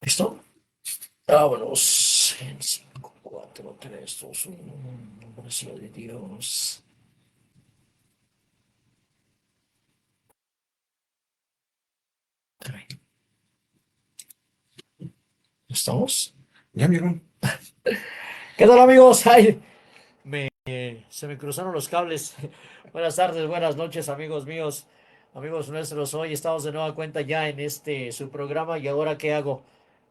¿Listo? Vámonos. En 5, 4, 3, 2, 1. Gracias de Dios. ¿Estamos? Ya, amigo. ¿Qué tal, amigos? Ay, se me cruzaron los cables. Buenas tardes, buenas noches, amigos míos, amigos nuestros. Hoy estamos de nueva cuenta ya en su programa. ¿Y ahora qué hago?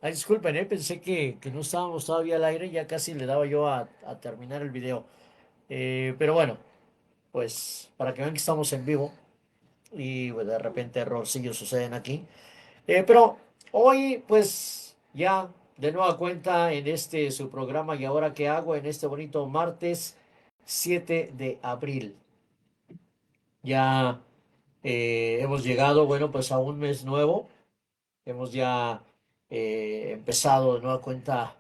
Ay, disculpen, pensé que no estábamos todavía al aire. Ya casi le daba yo a terminar el video. Pero bueno, pues para que vean que estamos en vivo. Y pues, de repente errorcillos suceden aquí. Pero hoy, pues ya de nueva cuenta en su programa. ¿Y ahora qué hago? En este bonito martes 7 de abril. Ya hemos llegado, bueno, pues a un mes nuevo. Hemos ya empezado de nueva cuenta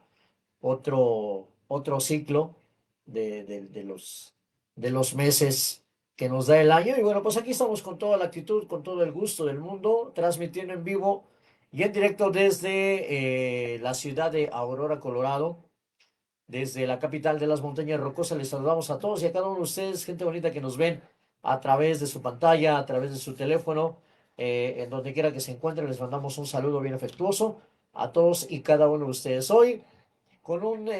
otro ciclo de los meses que nos da el año. Y bueno, pues aquí estamos con toda la actitud, con todo el gusto del mundo, transmitiendo en vivo y en directo desde la ciudad de Aurora, Colorado, desde la capital de las montañas rocosas. Les saludamos a todos y a cada uno de ustedes, gente bonita que nos ven a través de su pantalla, a través de su teléfono, en donde quiera que se encuentren. Les mandamos un saludo bien afectuoso a todos y cada uno de ustedes. Hoy con un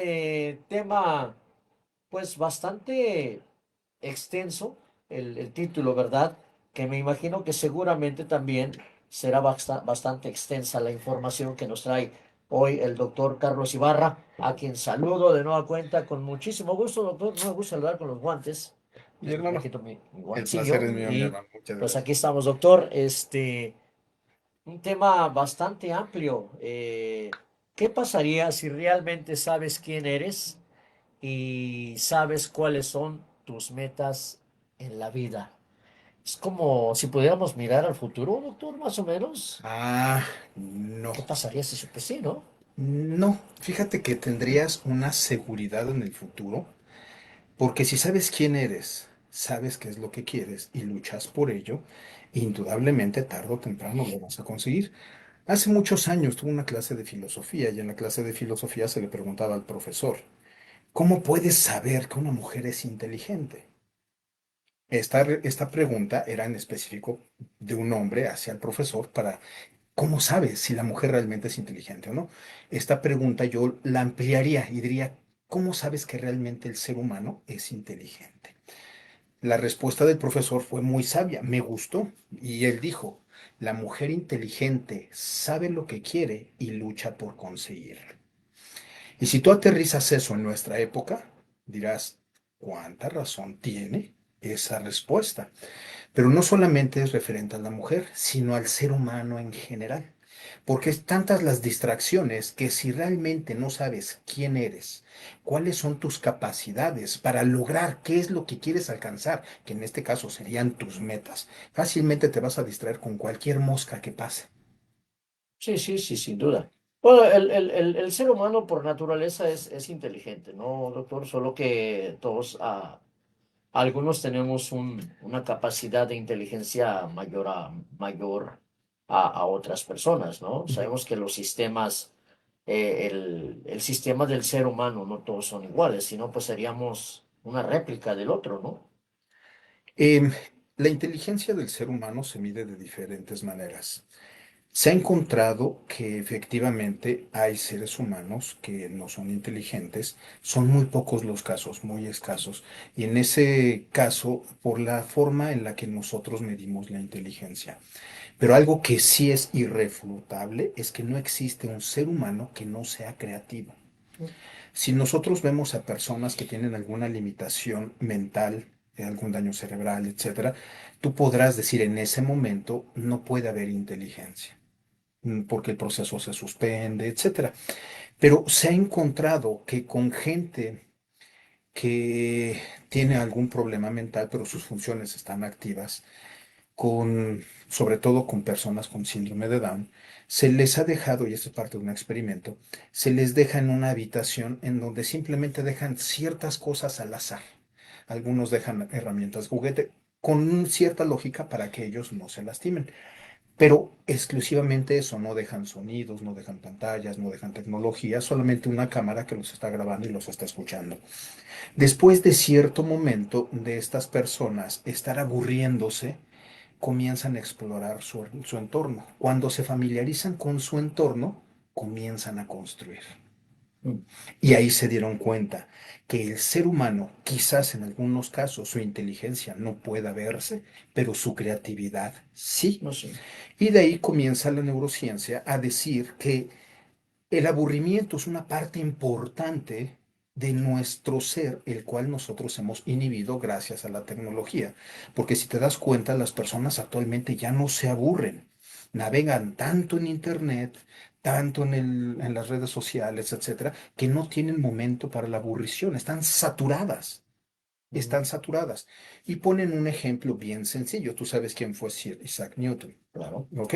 tema pues bastante extenso, el título, ¿verdad? Que me imagino que seguramente también será bastante extensa la información que nos trae hoy el doctor Carlos Ibarra, a quien saludo de nueva cuenta con muchísimo gusto, doctor. No me gusta saludar con los guantes. Mi Me hermano, quito mi el placer guantecillo es mío, mi y hermano. Muchas pues aquí gracias. estamos, doctor. Un tema bastante amplio. ¿Qué pasaría si realmente sabes quién eres y sabes cuáles son tus metas en la vida? Es como si pudiéramos mirar al futuro, doctor, más o menos. No. ¿Qué pasaría si supe sí, no? No. Fíjate que tendrías una seguridad en el futuro, porque si sabes quién eres, sabes qué es lo que quieres y luchas por ello, indudablemente tarde o temprano lo vas a conseguir. Hace muchos años tuve una clase de filosofía y en la clase de filosofía se le preguntaba al profesor, ¿cómo puedes saber que una mujer es inteligente? Esta pregunta era en específico de un hombre hacia el profesor para, ¿cómo sabes si la mujer realmente es inteligente o no? Esta pregunta yo la ampliaría y diría, ¿cómo sabes que realmente el ser humano es inteligente? La respuesta del profesor fue muy sabia, me gustó, y él dijo, la mujer inteligente sabe lo que quiere y lucha por conseguirlo. Y si tú aterrizas eso en nuestra época, dirás, ¿cuánta razón tiene esa respuesta? Pero no solamente es referente a la mujer, sino al ser humano en general. Porque es tantas las distracciones que si realmente no sabes quién eres, cuáles son tus capacidades para lograr qué es lo que quieres alcanzar, que en este caso serían tus metas, fácilmente te vas a distraer con cualquier mosca que pase. Sí, sí, sí, sin duda. Bueno, el ser humano por naturaleza es inteligente, ¿no, doctor? Solo que todos, algunos tenemos una capacidad de inteligencia mayor a otras personas, ¿no? Ujú. Sabemos que los sistemas, el sistema del ser humano no todos son iguales, sino pues seríamos una réplica del otro, ¿no? Em, la inteligencia del ser humano se mide de diferentes maneras. Se ha encontrado que efectivamente hay seres humanos que no son inteligentes, son muy pocos los casos, muy escasos, y en ese caso, por la forma en la que nosotros medimos la inteligencia. Pero algo que sí es irrefutable es que no existe un ser humano que no sea creativo. Si nosotros vemos a personas que tienen alguna limitación mental, algún daño cerebral, etcétera, tú podrás decir en ese momento no puede haber inteligencia porque el proceso se suspende, etcétera. Pero se ha encontrado que con gente que tiene algún problema mental, pero sus funciones están activas, sobre todo con personas con síndrome de Down, se les ha dejado, y esto es parte de un experimento, se les deja en una habitación en donde simplemente dejan ciertas cosas al azar. Algunos dejan herramientas juguete con cierta lógica para que ellos no se lastimen. Pero exclusivamente eso, no dejan sonidos, no dejan pantallas, no dejan tecnología, solamente una cámara que los está grabando y los está escuchando. Después de cierto momento de estas personas estar aburriéndose, comienzan a explorar su entorno. Cuando se familiarizan con su entorno, comienzan a construir. Mm. Y ahí se dieron cuenta que el ser humano, quizás en algunos casos su inteligencia no pueda verse, pero su creatividad sí. No sé. Y de ahí comienza la neurociencia a decir que el aburrimiento es una parte importante de nuestro ser, el cual nosotros hemos inhibido gracias a la tecnología. Porque si te das cuenta, las personas actualmente ya no se aburren. Navegan tanto en internet, tanto en las redes sociales, etcétera, que no tienen momento para la aburrición. Están saturadas, Mm. están saturadas. Y ponen un ejemplo bien sencillo. Tú sabes quién fue Sir Isaac Newton. Claro. ¿Ok?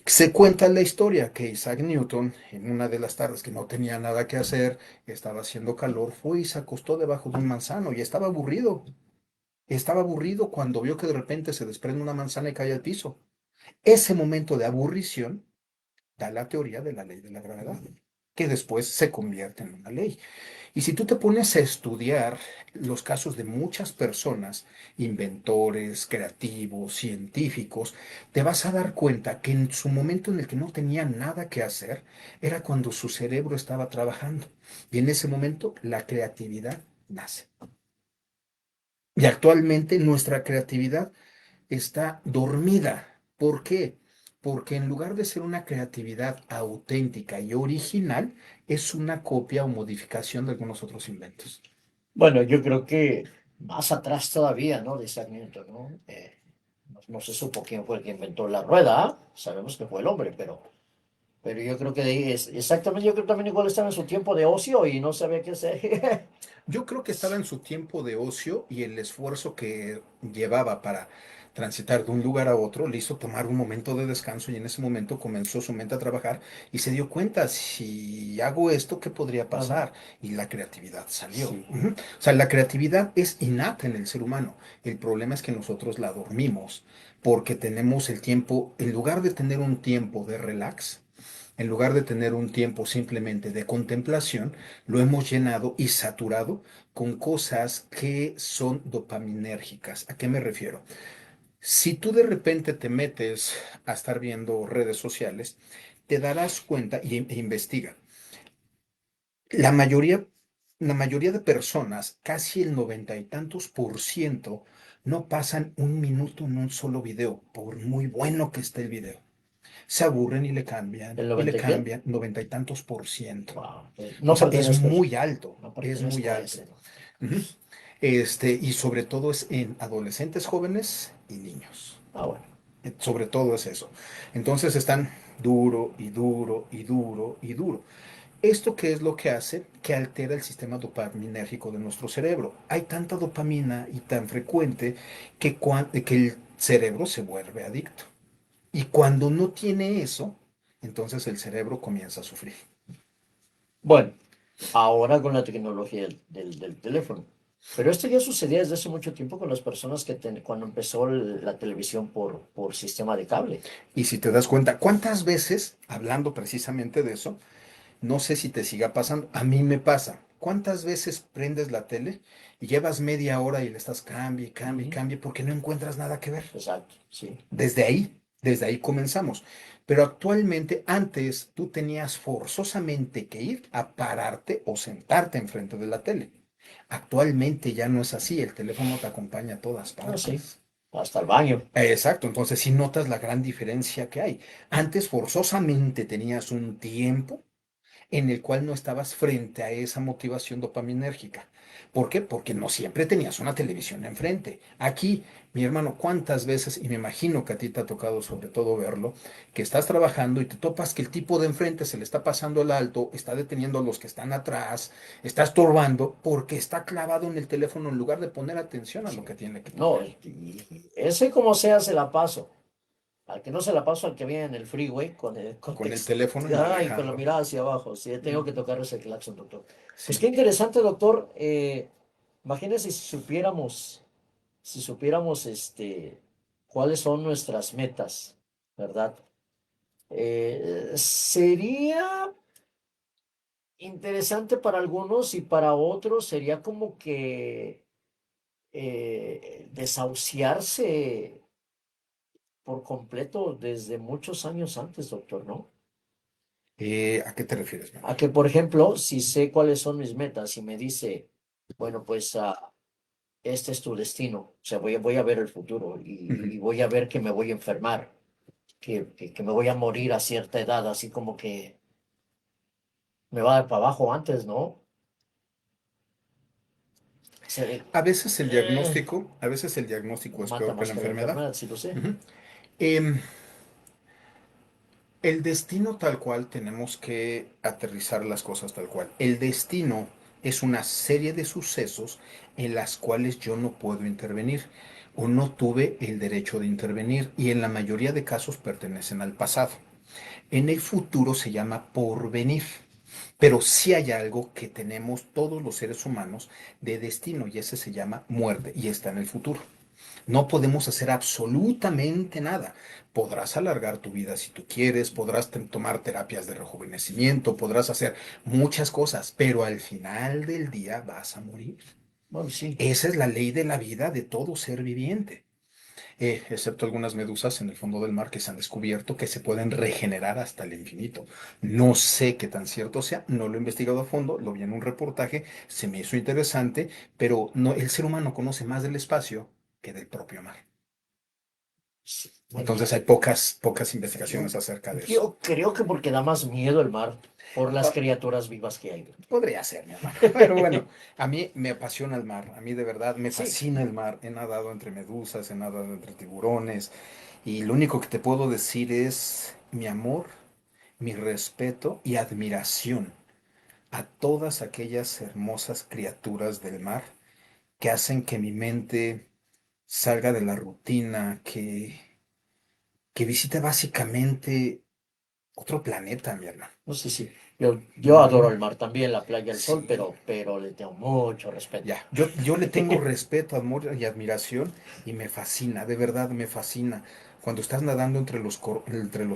Se cuenta la historia que Isaac Newton, en una de las tardes que no tenía nada que hacer, estaba haciendo calor, fue y se acostó debajo de un manzano y estaba aburrido. Estaba aburrido cuando vio que de repente se desprende una manzana y cae al piso. Ese momento de aburrición da la teoría de la ley de la gravedad, que después se convierte en una ley. Y si tú te pones a estudiar los casos de muchas personas, inventores, creativos, científicos, te vas a dar cuenta que en su momento en el que no tenían nada que hacer, era cuando su cerebro estaba trabajando. Y en ese momento la creatividad nace. Y actualmente nuestra creatividad está dormida. ¿Por qué? Porque en lugar de ser una creatividad auténtica y original, es una copia o modificación de algunos otros inventos. Bueno, yo creo que más atrás todavía, ¿no? De Isaac Newton, ¿no? No se supo quién fue el que inventó la rueda. ¿Ah? Sabemos que fue el hombre, pero yo creo que de ahí es exactamente, yo creo también igual estaba en su tiempo de ocio y no sabía qué hacer. Yo creo que estaba en su tiempo de ocio y el esfuerzo que llevaba para transitar de un lugar a otro le hizo tomar un momento de descanso y en ese momento comenzó su mente a trabajar y se dio cuenta, si hago esto, ¿qué podría Ajá. pasar? Y la creatividad salió. Sí. Ujú. O sea, la creatividad es innata en el ser humano. El problema es que nosotros la dormimos porque tenemos el tiempo, en lugar de tener un tiempo de relax, en lugar de tener un tiempo simplemente de contemplación, lo hemos llenado y saturado con cosas que son dopaminérgicas. ¿A qué me refiero? Si tú de repente te metes a estar viendo redes sociales, te darás cuenta e investiga. La mayoría, la mayoría de personas, casi el 90 y tantos %, no pasan un minuto en un solo video, por muy bueno que esté el video. Se aburren ¿El y le 90 y qué? cambian 90 y tantos %. Wow. O No sea, es pertenezco a eso. muy alto, No es muy pertenezco a alto. ese, ¿no? Ujú. Y sobre todo es en adolescentes jóvenes y niños. Ah, bueno. Sobre todo es eso. Entonces están duro y duro y duro y duro. ¿Esto qué es lo que hace? Que altera el sistema dopaminérgico de nuestro cerebro. Hay tanta dopamina y tan frecuente que el cerebro se vuelve adicto. Y cuando no tiene eso, entonces el cerebro comienza a sufrir. Bueno, ahora con la tecnología del teléfono. Pero esto ya sucedía desde hace mucho tiempo con las personas cuando empezó la televisión por sistema de cable. Y si te das cuenta, ¿cuántas veces, hablando precisamente de eso, no sé si te siga pasando, a mí me pasa? ¿Cuántas veces prendes la tele y llevas media hora y le estás cambie, cambie, Ujú. cambie porque no encuentras nada que ver? Exacto, sí. Desde ahí comenzamos. Pero actualmente, antes tú tenías forzosamente que ir a pararte o sentarte enfrente de la tele. Actualmente ya no es así, el teléfono te acompaña a todas No, sí. partes. Hasta el baño. Exacto, entonces sí notas la gran diferencia que hay. Antes forzosamente tenías un tiempo en el cual no estabas frente a esa motivación dopaminérgica. ¿Por qué? Porque no siempre tenías una televisión enfrente. Aquí, mi hermano, ¿cuántas veces, y me imagino que a ti te ha tocado sobre todo verlo, que estás trabajando y te topas que el tipo de enfrente se le está pasando el alto, está deteniendo a los que están atrás, está estorbando porque está clavado en el teléfono en lugar de poner atención a lo Sí. que tiene que No, poner? y ese como sea se la paso. Al que no se la paso, al que viene en el freeway Con el teléfono y y con la manejando. mirada hacia abajo. Sí, tengo que Ujú. tocar ese claxon, doctor. Pues qué Sí. interesante, doctor. Imagínese si supiéramos cuáles son nuestras metas ¿verdad? Sería interesante para algunos y para otros sería como que desahuciarse por completo desde muchos años antes, doctor, ¿no? ¿A qué te refieres, mi A hermano? que, por ejemplo, si sé cuáles son mis metas y me dice, bueno, pues este es tu destino, o sea, voy a ver el futuro Ujú. y voy a ver que me voy a enfermar, que me voy a morir a cierta edad, así como que me va a dar para abajo antes, ¿no? Eh, A veces el diagnóstico es mata peor que más la que la enfermedad. enfermedad, sí lo sé. Ujú. Em, el destino tal cual, tenemos que aterrizar las cosas tal cual. El destino es una serie de sucesos en las cuales yo no puedo intervenir o no tuve el derecho de intervenir y en la mayoría de casos pertenecen al pasado. En el futuro se llama porvenir, pero sí hay algo que tenemos todos los seres humanos de destino y ese se llama muerte y está en el futuro. No podemos hacer absolutamente nada. Podrás alargar tu vida si tú quieres, podrás tomar terapias de rejuvenecimiento, podrás hacer muchas cosas, pero al final del día vas a morir. Bueno, sí. Esa es la ley de la vida de todo ser viviente, excepto algunas medusas en el fondo del mar que se han descubierto que se pueden regenerar hasta el infinito. No sé qué tan cierto sea, no lo he investigado a fondo, lo vi en un reportaje, se me hizo interesante, pero no, el ser humano conoce más del espacio que del propio mar. Sí. Bueno, Entonces hay pocas investigaciones acerca de eso. yo creo que porque da más miedo el mar por las Ah, criaturas vivas que hay. podría ser, mi hermano. Pero bueno, a mí me apasiona el mar. A mí de verdad me Sí, fascina el mar. He nadado entre medusas, he nadado entre tiburones. Y lo único que te puedo decir es mi amor, mi respeto y admiración a todas aquellas hermosas criaturas del mar que hacen que mi mente salga de la rutina, que visite básicamente otro planeta, mi hermano. no sé si. Yo adoro No, el mar también, la playa, el sol, sí, pero le tengo mucho respeto. ya. Yo le tengo respeto, amor y admiración y me fascina, de verdad me fascina. Cuando estás nadando entre los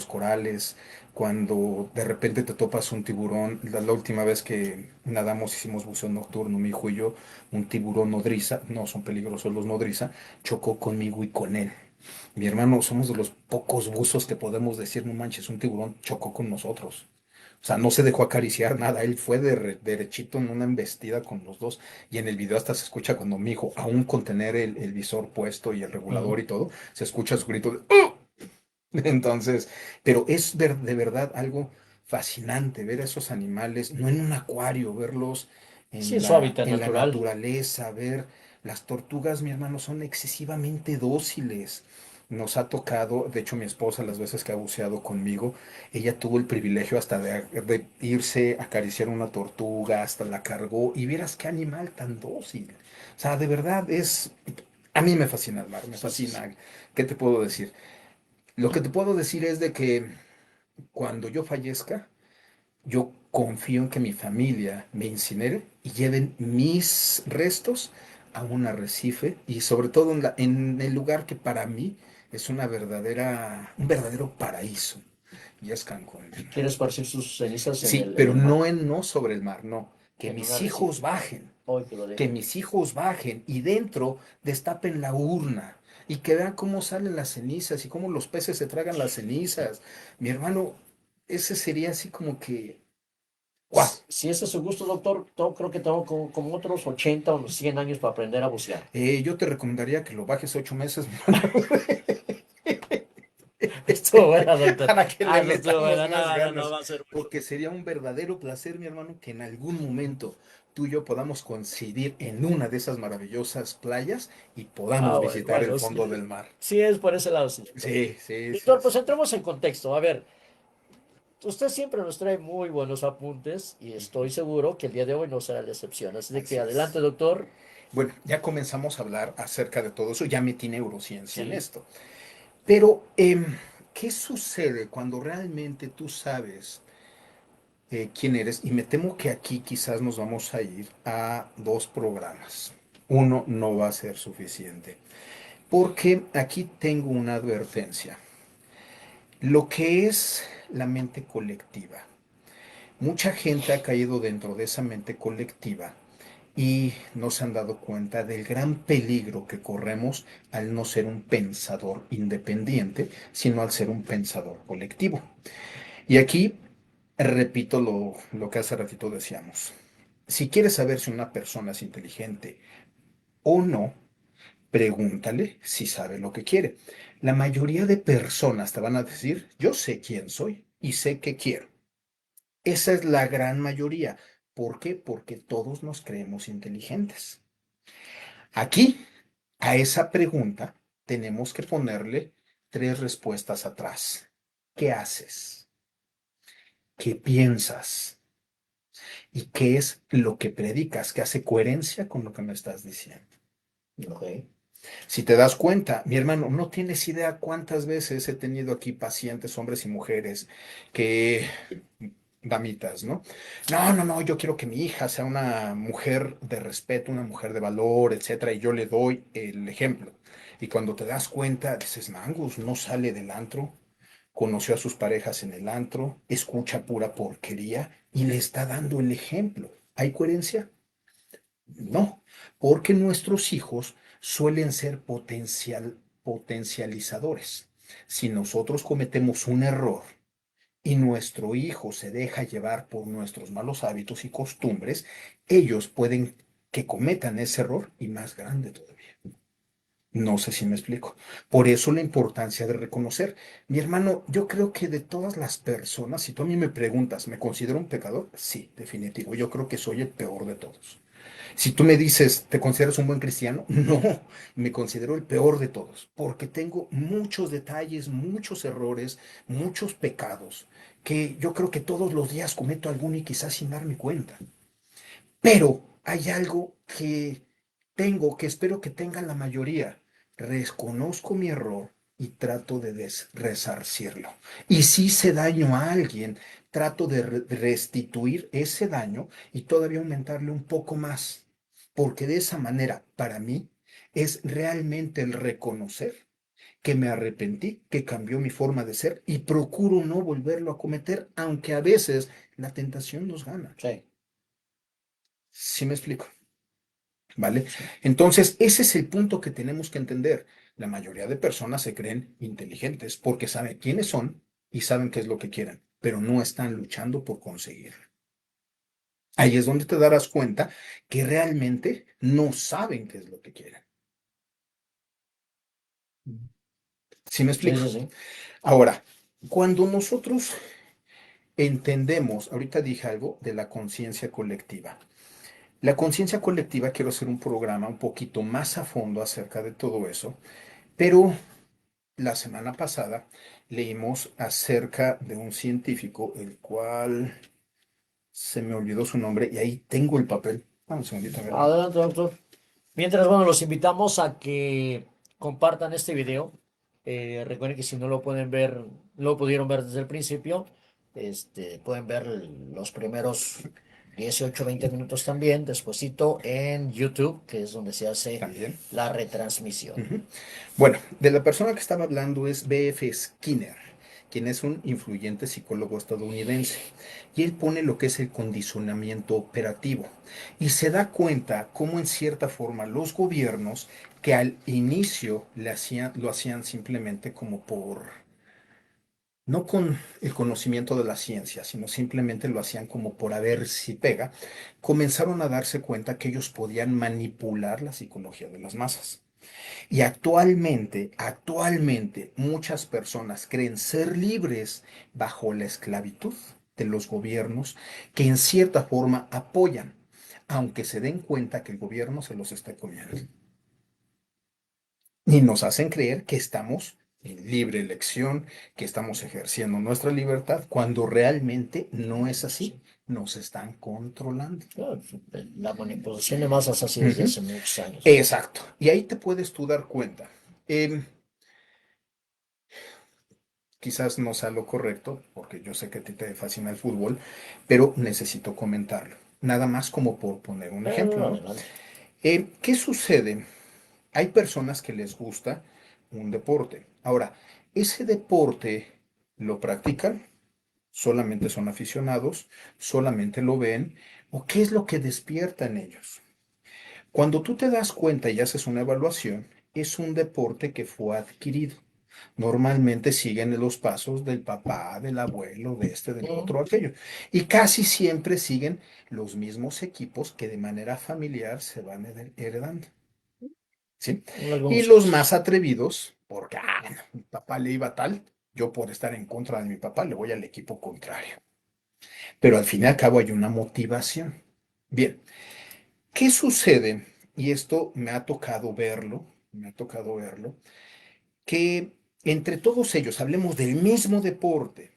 corales, cuando de repente te topas un tiburón, la última vez que nadamos hicimos buceo nocturno, mi hijo y yo, un tiburón nodriza, no son peligrosos los nodriza, chocó conmigo y con él. Mi hermano, somos de los pocos buzos que podemos decir, no manches, un tiburón chocó con nosotros. O sea, no se dejó acariciar nada, él fue derechito en una embestida con los dos. Y en el video hasta se escucha cuando mi hijo, aún con tener el visor puesto y el regulador Ujú. y todo, se escucha su grito de ¡oh! Entonces, pero es de verdad algo fascinante ver a esos animales, no en un acuario, verlos Sí, es su hábitat en la natural. naturaleza, ver las tortugas, mi hermano, son excesivamente dóciles. Nos ha tocado, de hecho mi esposa las veces que ha buceado conmigo, ella tuvo el privilegio hasta de irse a acariciar una tortuga, hasta la cargó y vieras qué animal tan dócil. O sea, de verdad a mí me fascina el mar, me Sí, sí, sí. fascina. ¿Qué te puedo decir? Lo que te puedo decir es de que cuando yo fallezca, yo confío en que mi familia me incinere y lleven mis restos a un arrecife y sobre todo en el lugar que para mí es un verdadero paraíso. Y es Cancún, mi hermano. Quiere esparcir sus cenizas Sí, en pero el mar, no sobre el mar, no. Que en un mis hijos arrecife. bajen, Hoy que lo que dejen. mis hijos bajen y dentro destapen la urna y que vean cómo salen las cenizas y cómo los peces se tragan las cenizas. Mi hermano, ese sería así como que, ¡guau! Si ese es su gusto, doctor, creo que tengo como otros 80 o 100 años para aprender a bucear. Yo te recomendaría que lo bajes 8 meses, mi hermano, Estuvo buena, doctor. para que Ah, le eso estuvo metamos buena. más No, no, no, ganas, va a ser mucho. porque sería un verdadero placer, mi hermano, que en algún momento tú y yo podamos coincidir en una de esas maravillosas playas y Ah, podamos bueno, visitar el bueno, fondo del mar. sí es por ese lado, sí, doctor. Sí, sí, sí, Doctor, pues sí. entremos en contexto. A ver, usted siempre nos trae muy buenos apuntes y estoy seguro que el día de hoy no será la excepción. Así de que Así adelante, es. doctor. Bueno, ya comenzamos a hablar acerca de todo eso, ya metí neurociencia en Sí, esto. Pero, ¿qué sucede cuando realmente tú sabes quién eres? Y me temo que aquí quizás nos vamos a ir a dos programas. Uno no va a ser suficiente, porque aquí tengo una advertencia. Lo que es la mente colectiva. Mucha gente ha caído dentro de esa mente colectiva y no se han dado cuenta del gran peligro que corremos al no ser un pensador independiente, sino al ser un pensador colectivo. Y aquí repito lo que hace ratito decíamos. Si quieres saber si una persona es inteligente o no, pregúntale si sabe lo que quiere. La mayoría de personas te van a decir, yo sé quién soy y sé qué quiero. Esa es la gran mayoría. ¿Por qué? Porque todos nos creemos inteligentes. Aquí, a esa pregunta, tenemos que ponerle tres respuestas atrás. ¿Qué haces? ¿Qué piensas? ¿Y qué es lo que predicas? ¿Que hace coherencia con lo que me estás diciendo? Ok. Si te das cuenta, mi hermano, no tienes idea cuántas veces he tenido aquí pacientes, hombres y mujeres, que, damitas, ¿no? No, no, no, yo quiero que mi hija sea una mujer de respeto, una mujer de valor, etcétera, y yo le doy el ejemplo. Y cuando te das cuenta, dices, Mangus, no sale del antro, conoció a sus parejas en el antro, escucha pura porquería y le está dando el ejemplo. ¿Hay coherencia? No, porque nuestros hijos suelen ser potencializadores. Si nosotros cometemos un error y nuestro hijo se deja llevar por nuestros malos hábitos y costumbres, ellos pueden que cometan ese error y más grande todavía. No sé si me explico. Por eso la importancia de reconocer. Mi hermano, yo creo que de todas las personas, si tú a mí me preguntas, ¿me considero un pecador? Sí, definitivo. Yo creo que soy el peor de todos. Si tú me dices, ¿te consideras un buen cristiano? No, me considero el peor de todos, porque tengo muchos detalles, muchos errores, muchos pecados, que yo creo que todos los días cometo alguno y quizás sin darme cuenta. Pero hay algo que tengo, que espero que tengan la mayoría. Reconozco mi error y trato de resarcirlo. Y si hice daño a alguien, trato de restituir ese daño y todavía aumentarle un poco más. Porque de esa manera, para mí, es realmente el reconocer que me arrepentí, que cambió mi forma de ser y procuro no volverlo a cometer, aunque a veces la tentación nos gana. Sí, ¿Sí me explico? ¿Vale? sí. Entonces, ese es el punto que tenemos que entender. La mayoría de personas se creen inteligentes porque saben quiénes son y saben qué es lo que quieren, pero no están luchando por conseguir. Ahí es donde te darás cuenta que realmente no saben qué es lo que quieren. ¿Sí me Sí, explico? sí, sí. Ahora, cuando nosotros entendemos, ahorita dije algo de la conciencia colectiva. La conciencia colectiva, quiero hacer un programa un poquito más a fondo acerca de todo eso, pero la semana pasada leímos acerca de un científico, el cual se me olvidó su nombre y ahí tengo el papel. Vamos un segundito, a ver. Adelante, doctor. Mientras, bueno, los invitamos a que compartan este video. Recuerden que si no lo pueden ver, lo pudieron ver desde el principio, pueden ver los primeros 18 20 minutos también, despuesito en YouTube, que es donde se hace También. la retransmisión. Ujú. Bueno, de la persona que estaba hablando es B.F. Skinner, quien es un influyente psicólogo estadounidense. Y él pone lo que es el condicionamiento operativo. Y se da cuenta cómo en cierta forma los gobiernos que al inicio lo hacían simplemente como no con el conocimiento de la ciencia, sino simplemente lo hacían como por a ver si pega, comenzaron a darse cuenta que ellos podían manipular la psicología de las masas. Y actualmente muchas personas creen ser libres bajo la esclavitud de los gobiernos que en cierta forma apoyan, aunque se den cuenta que el gobierno se los está comiendo. Y nos hacen creer que estamos en libre elección, que estamos ejerciendo nuestra libertad, cuando realmente no es así. Nos están controlando. Claro, la manipulación de masas así desde Ujú. hace muchos años. Exacto. Y ahí te puedes tú dar cuenta. Em, Quizás no sea lo correcto, porque yo sé que a ti te fascina el fútbol, pero necesito comentarlo. Nada más como por poner un ejemplo, ¿no? Adelante. ¿Qué sucede? Hay personas que les gusta un deporte. Ahora, ese deporte ¿Lo practican? ¿Solamente son aficionados? ¿Solamente lo ven? ¿O qué es lo que despierta en ellos? Cuando tú te das cuenta y haces una evaluación, es un deporte que fue adquirido. Normalmente siguen los pasos del papá, del abuelo, de este, del Mm, otro, aquello. Y casi siempre siguen los mismos equipos que de manera familiar se van heredando. ¿Sí? en Y algunos los más casos. atrevidos, porque mi papá le iba tal, yo por estar en contra de mi papá le voy al equipo contrario. Pero al fin y al cabo hay una motivación. Bien, ¿qué sucede? Y esto me ha tocado verlo, que entre todos ellos, hablemos del mismo deporte,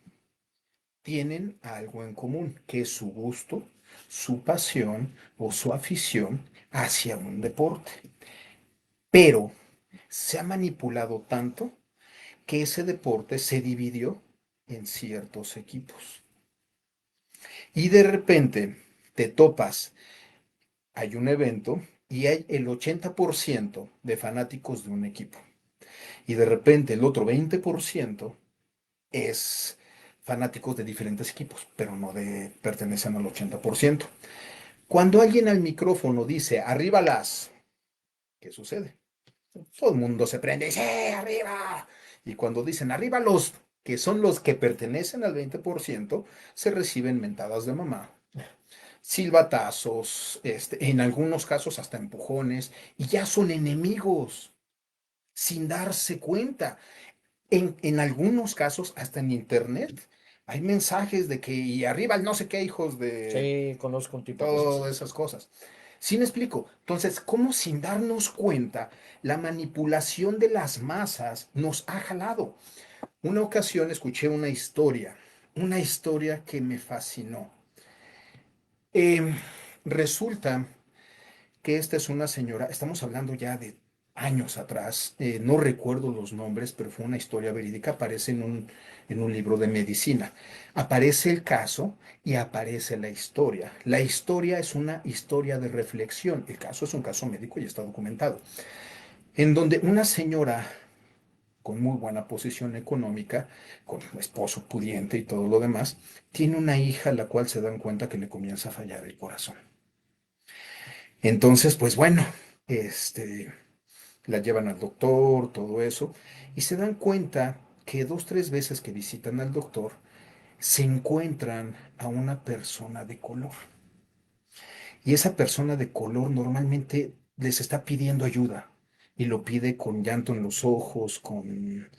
tienen algo en común, que es su gusto, su pasión o su afición hacia un deporte. Pero se ha manipulado tanto que ese deporte se dividió en ciertos equipos. Y de repente te topas, hay un evento y hay el 80% de fanáticos de un equipo. Y de repente el otro 20% es fanáticos de diferentes equipos, pero no pertenecen al 80%. Cuando alguien al micrófono dice, arriba las, ¿qué sucede? Todo el mundo se prende y dice, arriba! Y cuando dicen, arriba los, que son los que pertenecen al 20%, se reciben mentadas de mamá, silbatazos, en algunos casos hasta empujones, y ya son enemigos sin darse cuenta. En algunos casos, hasta en internet, hay mensajes de que, y arriba el no sé qué, hijos de Sí, conozco un tipo que es así. todas esas cosas. ¿Sí me explico? Entonces, ¿cómo sin darnos cuenta la manipulación de las masas nos ha jalado? Una ocasión escuché una historia que me fascinó. Em, Resulta que esta es una señora, estamos hablando ya de años atrás, no recuerdo los nombres, pero fue una historia verídica, aparece en un libro de medicina. Aparece el caso y aparece la historia. La historia es una historia de reflexión, el caso es un caso médico y está documentado, en donde una señora con muy buena posición económica, con un esposo pudiente y todo lo demás, tiene una hija a la cual se dan cuenta que le comienza a fallar el corazón. Entonces, pues bueno, este, la llevan al doctor, todo eso, y se dan cuenta que dos, tres veces que visitan al doctor, se encuentran a una persona de color. Y esa persona de color normalmente les está pidiendo ayuda y lo pide con llanto en los ojos, con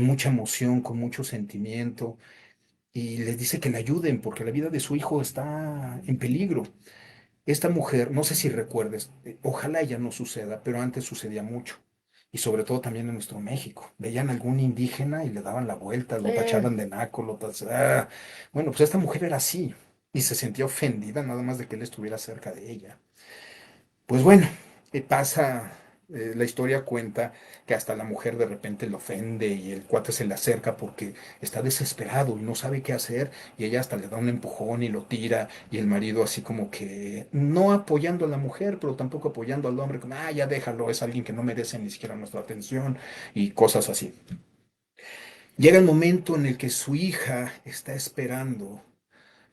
mucha emoción, con mucho sentimiento, y les dice que le ayuden porque la vida de su hijo está en peligro. Esta mujer, no sé si recuerdes, ojalá ya no suceda, pero antes sucedía mucho. Y sobre todo también en nuestro México. Veían algún indígena y le daban la vuelta, Sí, lo tachaban de naco, ah. Bueno, pues esta mujer era así y se sentía ofendida nada más de que él estuviera cerca de ella. Pues bueno, pasa, la historia cuenta que hasta la mujer de repente le ofende y el cuate se le acerca porque está desesperado y no sabe qué hacer y ella hasta le da un empujón y lo tira y el marido así como que no apoyando a la mujer, pero tampoco apoyando al hombre, como, ya déjalo, es alguien que no merece ni siquiera nuestra atención y cosas así. Llega el momento en el que su hija está esperando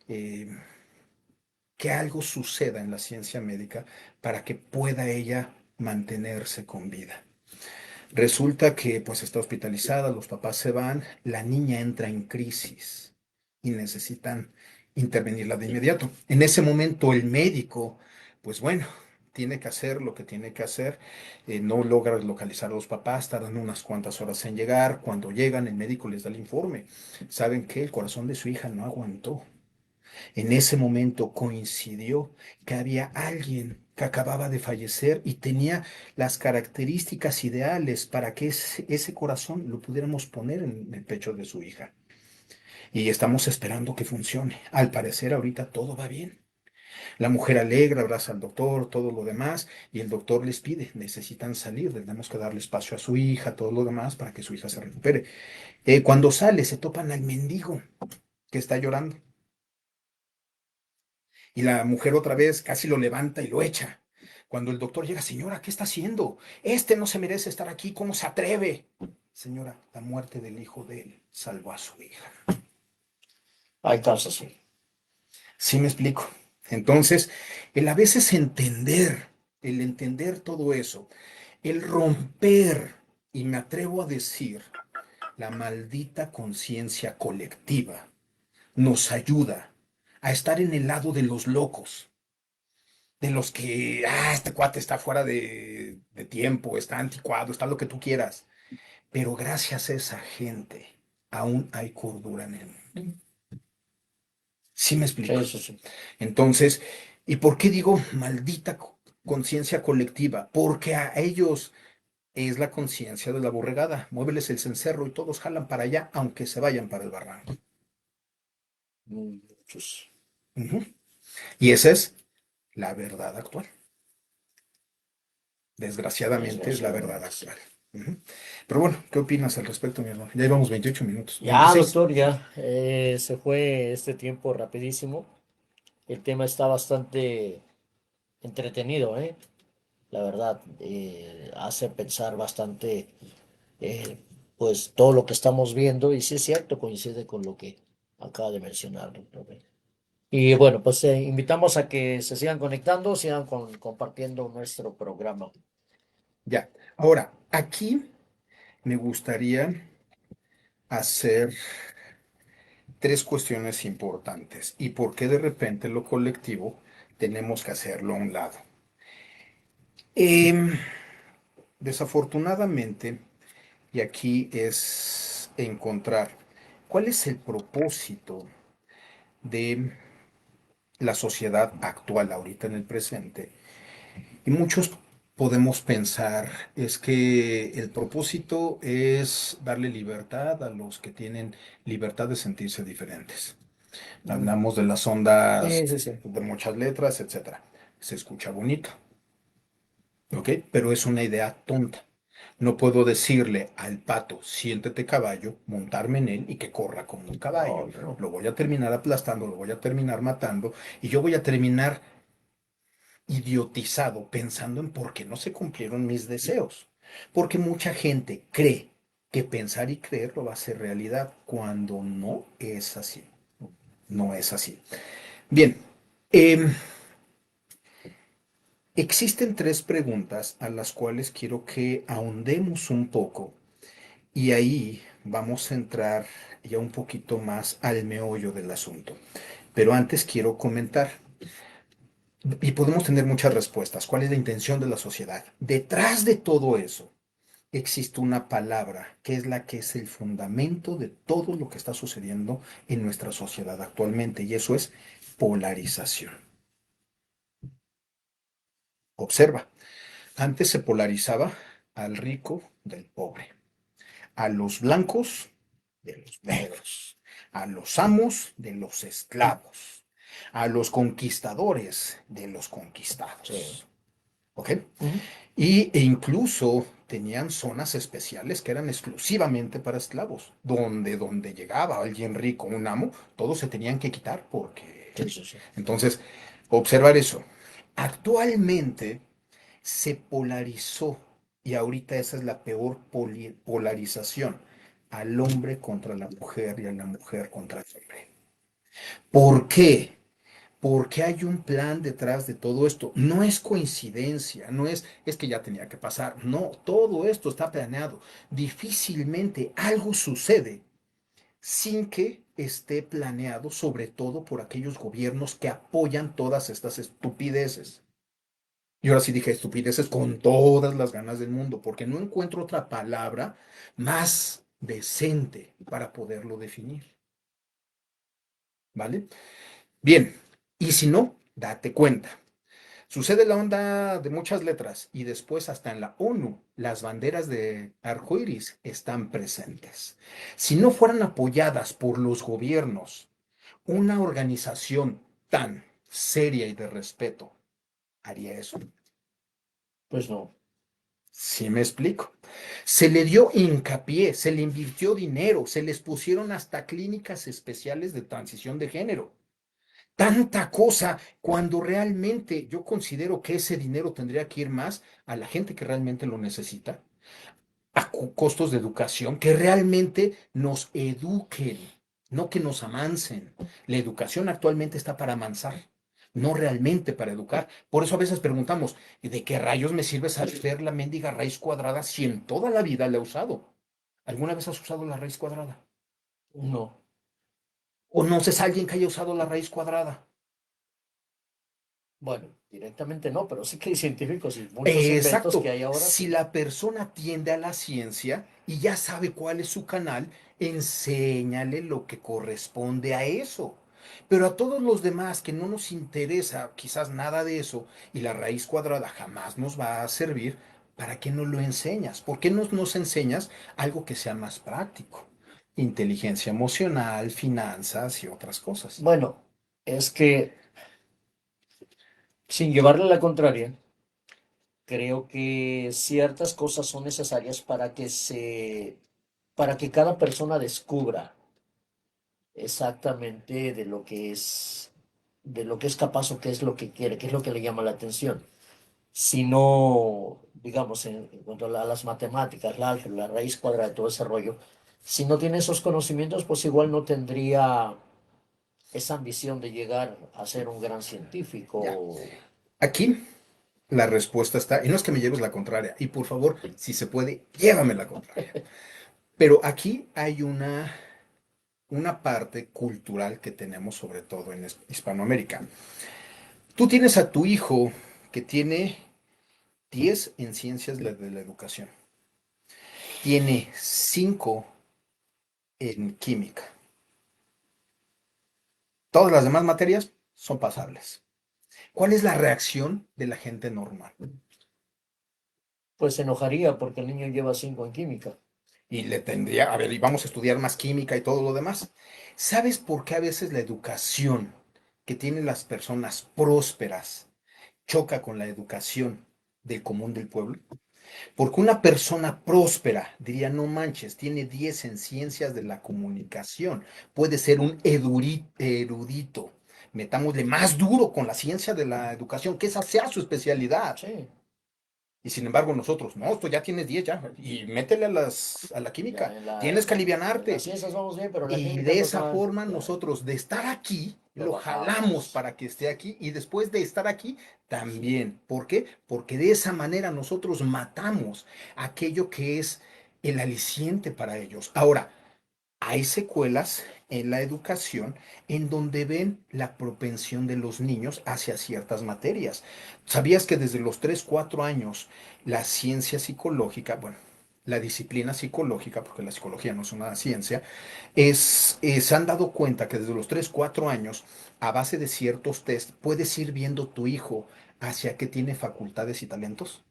eh, que algo suceda en la ciencia médica para que pueda ella mantenerse con vida. Resulta que pues está hospitalizada, los papás se van, la niña entra en crisis y necesitan intervenirla de inmediato. En ese momento el médico, pues bueno, tiene que hacer lo que tiene que hacer, no logra localizar a los papás, tardan unas cuantas horas en llegar, cuando llegan el médico les da el informe, saben que el corazón de su hija no aguantó. En ese momento coincidió que había alguien que acababa de fallecer y tenía las características ideales para que ese corazón lo pudiéramos poner en el pecho de su hija. Y estamos esperando que funcione. Al parecer ahorita todo va bien. La mujer alegra, abraza al doctor, todo lo demás, y el doctor les pide, necesitan salir, tenemos que darle espacio a su hija, todo lo demás, para que su hija se recupere. Cuando sale, se topan al mendigo que está llorando. Y la mujer otra vez casi lo levanta y lo echa. Cuando el doctor llega, señora, ¿qué está haciendo? Este no se merece estar aquí, ¿cómo se atreve? Señora, la muerte del hijo de él salvó a su hija. Hay casos, sí. ¿Sí me explico? Entonces, el a veces entender, el entender todo eso, el romper, y me atrevo a decir, la maldita conciencia colectiva nos ayuda a estar en el lado de los locos, de los que, este cuate está fuera de tiempo, está anticuado, está lo que tú quieras. Pero gracias a esa gente, aún hay cordura en el mundo. ¿Sí me explico? Eso sí. Entonces, ¿y por qué digo maldita conciencia colectiva? Porque a ellos es la conciencia de la borregada. Muéveles el cencerro y todos jalan para allá, aunque se vayan para el barranco. Muchos. Ujú. Y esa es la verdad actual. Desgraciadamente es la verdad Desgraciadamente, sí. actual. Ujú. Pero bueno, ¿qué opinas al respecto, mi hermano? Ya llevamos 28 minutos, Ya, 26. doctor, ya. Se fue este tiempo rapidísimo. El tema está bastante entretenido, ¿eh? La verdad, hace pensar bastante, eh, pues, todo lo que estamos viendo. Y sí es cierto, coincide con lo que acaba de mencionar, doctor. Y bueno, pues invitamos a que se sigan conectando, sigan compartiendo nuestro programa. Ya. Ahora, aquí me gustaría hacer tres cuestiones importantes y por qué de repente lo colectivo tenemos que hacerlo a un lado. Em, Desafortunadamente, y aquí es encontrar cuál es el propósito de la sociedad actual ahorita en el presente. Y muchos podemos pensar es que el propósito es darle libertad a los que tienen libertad de sentirse diferentes. Mm. Hablamos de las ondas Sí, sí, sí. de muchas letras, etcétera. Se escucha bonito, ¿ok? Pero es una idea tonta. No puedo decirle al pato, siéntete caballo, montarme en él y que corra como un No, caballo. no. Lo voy a terminar aplastando, lo voy a terminar matando y yo voy a terminar idiotizado pensando en por qué no se cumplieron mis deseos. Porque mucha gente cree que pensar y creer lo va a hacer realidad cuando no es así. No es así. Bien, eh, existen tres preguntas a las cuales quiero que ahondemos un poco y ahí vamos a entrar ya un poquito más al meollo del asunto. Pero antes quiero comentar, y podemos tener muchas respuestas, ¿cuál es la intención de la sociedad? Detrás de todo eso existe una palabra que es la que es el fundamento de todo lo que está sucediendo en nuestra sociedad actualmente, y eso es polarización. Observa, antes se polarizaba al rico del pobre, a los blancos de los negros, a los amos de los esclavos, a los conquistadores de los Sí. conquistados. ¿Ok? Ujú. E incluso tenían zonas especiales que eran exclusivamente para esclavos, donde llegaba alguien rico, un amo, todos se tenían que quitar porque... Sí, sí, sí. Entonces, observar eso. Actualmente se polarizó y ahorita esa es la peor polarización, al hombre contra la mujer y a la mujer contra el hombre. ¿Por qué? Porque hay un plan detrás de todo esto. No es coincidencia, no es que ya tenía que pasar. No, todo esto está planeado. Difícilmente algo sucede sin que esté planeado, sobre todo por aquellos gobiernos que apoyan todas estas estupideces. Y ahora sí dije estupideces con todas las ganas del mundo, porque no encuentro otra palabra más decente para poderlo definir. ¿Vale? Bien, y si no, date cuenta. Sucede la onda de muchas letras y después hasta en la ONU las banderas de arcoíris están presentes. Si no fueran apoyadas por los gobiernos, una organización tan seria y de respeto haría eso. Pues no. ¿Sí me explico? Se le dio hincapié, se le invirtió dinero, se les pusieron hasta clínicas especiales de transición de género. Tanta cosa cuando realmente yo considero que ese dinero tendría que ir más a la gente que realmente lo necesita, a costos de educación que realmente nos eduquen, no que nos amansen. La educación actualmente está para amansar, no realmente para educar. Por eso a veces preguntamos, ¿de qué rayos me sirve saber la mendiga raíz cuadrada si en toda la vida la he usado? ¿Alguna vez has usado la raíz cuadrada? No. ¿Conoces a alguien que haya usado la raíz cuadrada? Bueno, directamente no, pero sí que hay científicos y muchos inventos Exacto. que hay ahora, Si sí. la persona tiende a la ciencia y ya sabe cuál es su canal, enséñale lo que corresponde a eso. Pero a todos los demás que no nos interesa quizás nada de eso y la raíz cuadrada jamás nos va a servir, ¿para qué no lo enseñas? ¿Por qué no nos enseñas algo que sea más práctico? Inteligencia emocional, finanzas y otras cosas. Bueno, es que sin llevarle la contraria, creo que ciertas cosas son necesarias para que cada persona descubra exactamente de lo que es capaz o qué es lo que quiere, qué es lo que le llama la atención. Si no, digamos, en cuanto a las matemáticas, la álgebra, la raíz cuadrada, todo ese rollo, si no tiene esos conocimientos, pues igual no tendría esa ambición de llegar a ser un gran Ya. científico. Aquí la respuesta está, y no es que me lleves la contraria, y por favor, si se puede, llévame la contraria. Pero aquí hay una parte cultural que tenemos sobre todo en Hispanoamérica. Tú tienes a tu hijo que tiene 10 en ciencias de la educación, tiene 5 en química. Todas las demás materias son pasables. ¿Cuál es la reacción de la gente normal? Pues se enojaría porque el niño lleva 5 en química. Y le tendría, a ver, y vamos a estudiar más química y todo lo demás. ¿Sabes por qué a veces la educación que tienen las personas prósperas choca con la educación del común del pueblo? Porque una persona próspera diría, no manches, tiene 10 en ciencias de la comunicación, puede ser un erudito. Metámosle más duro con la ciencia de la educación, que esa sea su especialidad. Sí, Y sin embargo nosotros, no, esto ya tienes 10 ya, y métele a la ya química, en tienes que en las alivianarte. ciencias vamos bien, pero la Y química de nos esa va, forma ya, nosotros de estar aquí, lo lo jalamos bajamos. para que esté aquí y después de estar aquí también. ¿Por qué? Porque de esa manera nosotros matamos aquello que es el aliciente para ellos. Ahora, hay secuelas en la educación en donde ven la propensión de los niños hacia ciertas materias. ¿Sabías que desde los 3 4 años la ciencia psicológica, bueno, la disciplina psicológica, porque la psicología no es una ciencia, se han dado cuenta que desde los 3 4 años, a base de ciertos test, puedes ir viendo tu hijo hacia qué tiene facultades y talentos?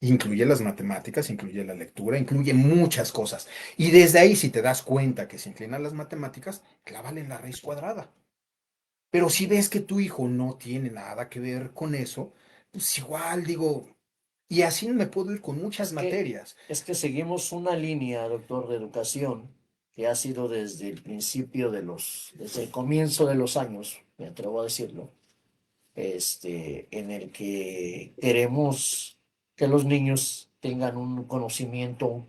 Incluye las matemáticas, incluye la lectura, incluye muchas cosas. Y desde ahí, si te das cuenta que se inclinan las matemáticas, clávale en la raíz cuadrada. Pero si ves que tu hijo no tiene nada que ver con eso, pues igual digo, y así me puedo ir con muchas Es que, materias. es que seguimos una línea, doctor, de educación que ha sido desde el principio desde el comienzo de los años, me atrevo a decirlo, en el que queremos que los niños tengan un conocimiento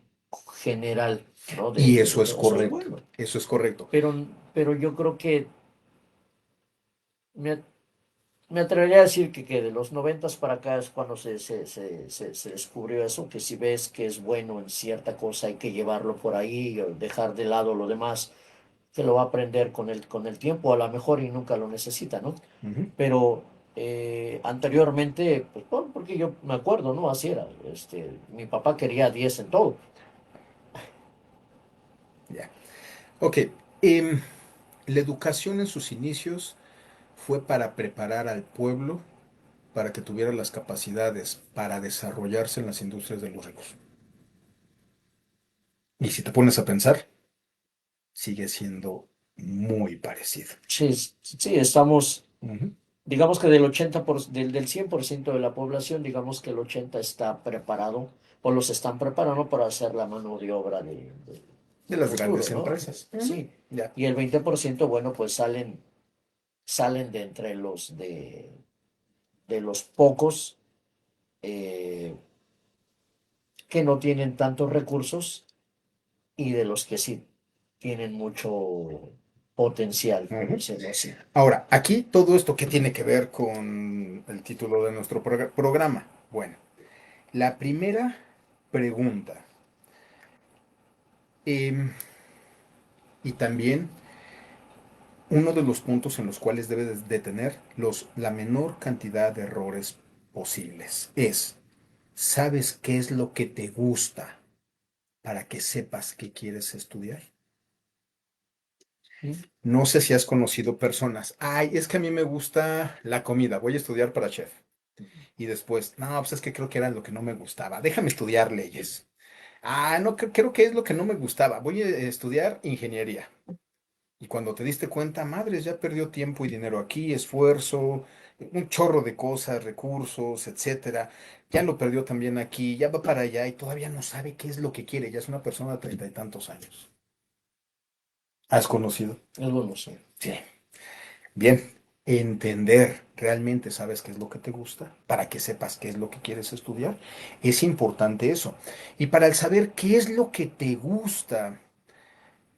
general, ¿no? Y eso De es todo. Eso es correcto, bueno, eso es correcto. pero, pero yo creo que me, me atrevería a decir que de los noventas para acá es cuando se descubrió eso, que si ves que es bueno en cierta cosa hay que llevarlo por ahí, o dejar de lado lo demás, que lo va a aprender con el tiempo a lo mejor y nunca lo necesita, ¿no? Ujú. Pero anteriormente, pues porque yo me acuerdo, ¿no? Así era, mi papá quería 10 en todo. Ya. Ok. em, la educación en sus inicios fue para preparar al pueblo para que tuviera las capacidades para desarrollarse en las industrias de los ricos. Y si te pones a pensar, sigue siendo muy parecido. Sí, sí, estamos, Ujú. digamos que del 100% de la población, digamos que el 80 está preparado o los están preparando para hacer la mano de obra De del las futuro, grandes ¿no? empresas. Ujú. Sí. Ya. Y el 20% bueno, pues salen de entre de los pocos eh, que no tienen tantos recursos y de los que sí tienen mucho potencial, por Ujú. decirlo así. Ahora, aquí todo esto, ¿qué tiene que ver con el título de nuestro programa? Bueno, la primera pregunta, em, y también uno de los puntos en los cuales debes de tener la menor cantidad de errores posibles es, ¿sabes qué es lo que te gusta para que sepas qué quieres estudiar? ¿Sí? No sé si has conocido personas, ay, es que a mí me gusta la comida, voy a estudiar para chef. Y después, no, pues es que creo que era lo que no me gustaba, déjame estudiar leyes. Ah, no, creo que es lo que no me gustaba, voy a estudiar ingeniería. Y cuando te diste cuenta, madres, ya perdió tiempo y dinero aquí, esfuerzo, un chorro de cosas, recursos, etcétera. Ya lo perdió también aquí, ya va para allá y todavía no sabe qué es lo que quiere. Ya es una persona de 30 y tantos años. ¿Has conocido? Es bueno, sí. Sí. Bien. Entender realmente sabes qué es lo que te gusta, para que sepas qué es lo que quieres estudiar. Es importante eso. Y para el saber qué es lo que te gusta,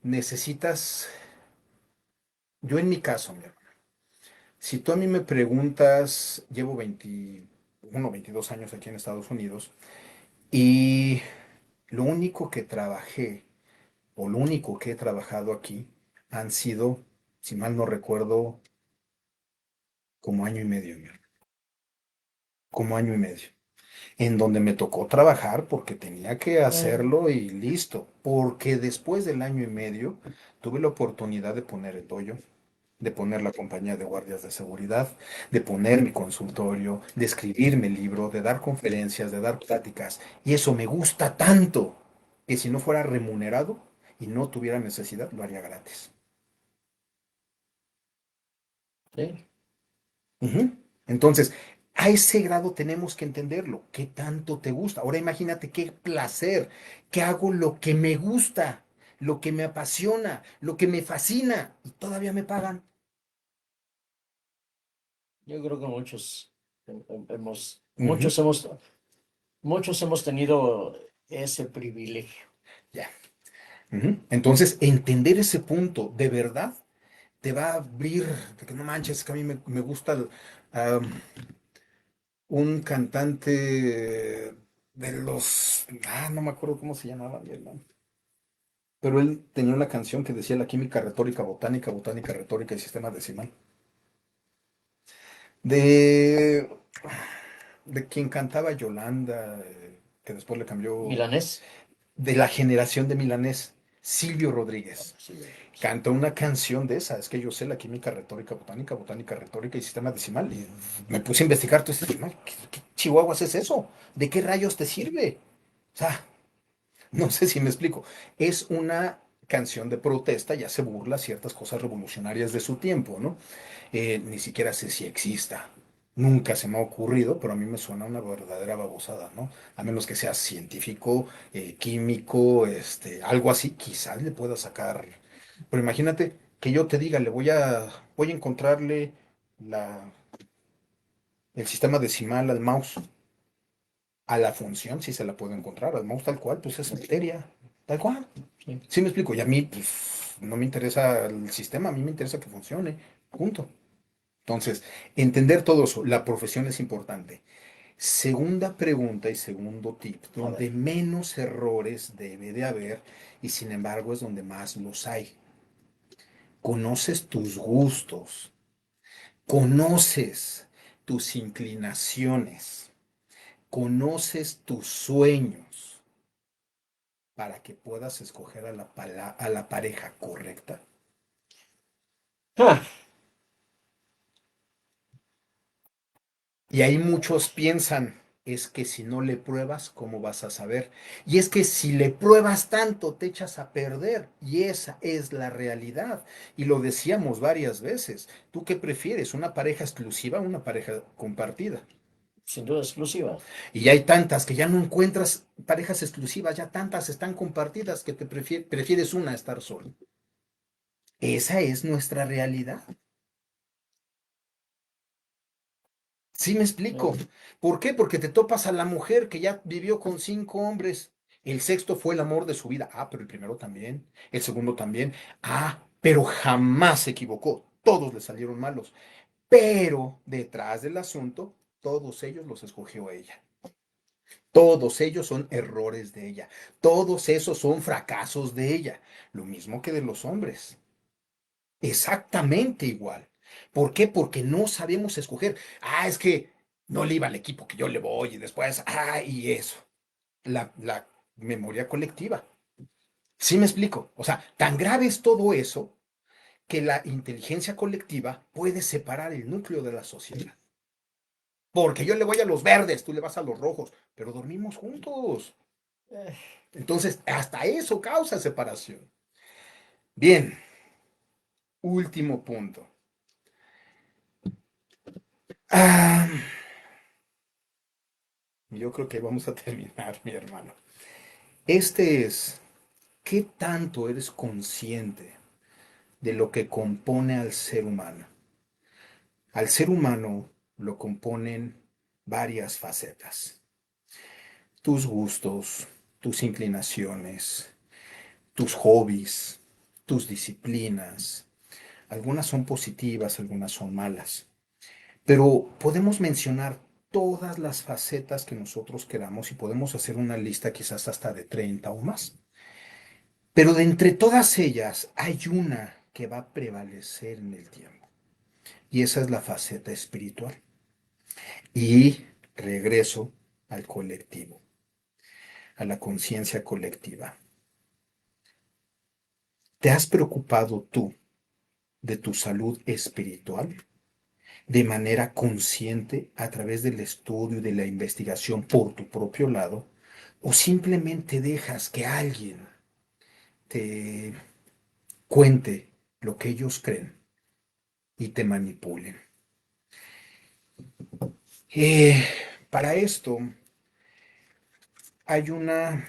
necesitas, yo en mi caso, mi hermano, si tú a mí me preguntas, llevo 21, 22 años aquí en Estados Unidos y lo único que trabajé o lo único que he trabajado aquí han sido, si mal no recuerdo, como año y medio, mi hermano, como año y medio, en donde me tocó trabajar porque tenía que hacerlo y listo, porque después del año y medio tuve la oportunidad de poner el dojo, de poner la compañía de guardias de seguridad, de poner mi consultorio, de escribir mi libro, de dar conferencias, de dar pláticas. Y eso me gusta tanto que si no fuera remunerado y no tuviera necesidad, lo haría gratis. Sí. Ujú. Entonces, a ese grado tenemos que entenderlo. ¿Qué tanto te gusta? Ahora imagínate qué placer, que hago lo que me gusta, lo que me apasiona, lo que me fascina y todavía me pagan. Yo creo que muchos hemos, Ujú. muchos hemos tenido ese privilegio. Ya. Ujú. Entonces, entender ese punto de verdad te va a abrir, de que no manches, que a mí me gusta am, un cantante de los, no me acuerdo cómo se llamaba, mi hermano, pero él tenía una canción que decía la química retórica, botánica, botánica, retórica y sistema decimal. De, de quien cantaba Yolanda, que después le cambió, Milanés. de la generación de Milanés, Silvio Rodríguez. Sí, sí. Canta una canción de esa, es que yo sé la química retórica, botánica, botánica, retórica y sistema decimal. Y me puse a investigar todo este tema. ¿Qué chihuahuas es eso? ¿De qué rayos te sirve? O sea, no sé si me explico. Es una canción de protesta, ya se burla ciertas cosas revolucionarias de su tiempo, ¿no? Ni siquiera sé si exista. Nunca se me ha ocurrido, pero a mí me suena una verdadera babosada, ¿no? A menos que sea científico, químico, algo así, quizás le pueda sacar. Pero imagínate que yo te diga, voy a encontrarle la, el sistema decimal al mouse, a la función, si se la puedo encontrar, al mouse tal cual, pues es materia, tal cual. Sí. Sí me explico, y a mí, pues, no me interesa el sistema, a mí me interesa que funcione, punto. Entonces, entender todo eso, la profesión es importante. Segunda pregunta y segundo tip, A ver. donde menos errores debe de haber y sin embargo es donde más los hay. Conoces tus gustos, conoces tus inclinaciones, conoces tus sueños para que puedas escoger a la pareja correcta. Ah, Y ahí muchos piensan, es que si no le pruebas, ¿cómo vas a saber? Y es que si le pruebas tanto, te echas a perder. Y esa es la realidad. Y lo decíamos varias veces. ¿Tú qué prefieres? ¿Una pareja exclusiva o una pareja compartida? sin duda exclusiva. Y ya hay tantas que ya no encuentras parejas exclusivas, ya tantas están compartidas que prefieres una a estar solo. Esa es nuestra realidad. ¿Sí me explico? ¿Por qué? Porque te topas a la mujer que ya vivió con 5 hombres. El sexto fue el amor de su vida. Ah, pero el primero también. El segundo también. Ah, pero jamás se equivocó. Todos le salieron malos. Pero detrás del asunto, todos ellos los escogió ella. Todos ellos son errores de ella. Todos esos son fracasos de ella. Lo mismo que de los hombres. Exactamente igual. ¿Por qué? Porque no sabemos escoger. Ah, es que no le iba al equipo que yo le voy y después, y eso. La memoria colectiva. ¿Sí me explico? O sea, tan grave es todo eso que la inteligencia colectiva puede separar el núcleo de la sociedad. Porque yo le voy a los verdes, tú le vas a los rojos, pero dormimos juntos. Entonces, hasta eso causa separación. Bien, último punto. Ah, yo creo que vamos a terminar, mi hermano. Este es, ¿qué tanto eres consciente de lo que compone al ser humano? Al ser humano lo componen varias facetas. Tus gustos, tus inclinaciones, tus hobbies, tus disciplinas. Algunas son positivas, algunas son malas. Pero podemos mencionar todas las facetas que nosotros queramos y podemos hacer una lista quizás hasta de 30 o más. Pero de entre todas ellas hay una que va a prevalecer en el tiempo. Y esa es la faceta espiritual. Y regreso al colectivo, a la conciencia colectiva. ¿Te has preocupado tú de tu salud espiritual de manera consciente a través del estudio y de la investigación por tu propio lado? ¿O simplemente dejas que alguien te cuente lo que ellos creen y te manipulen? Eh, para esto hay una,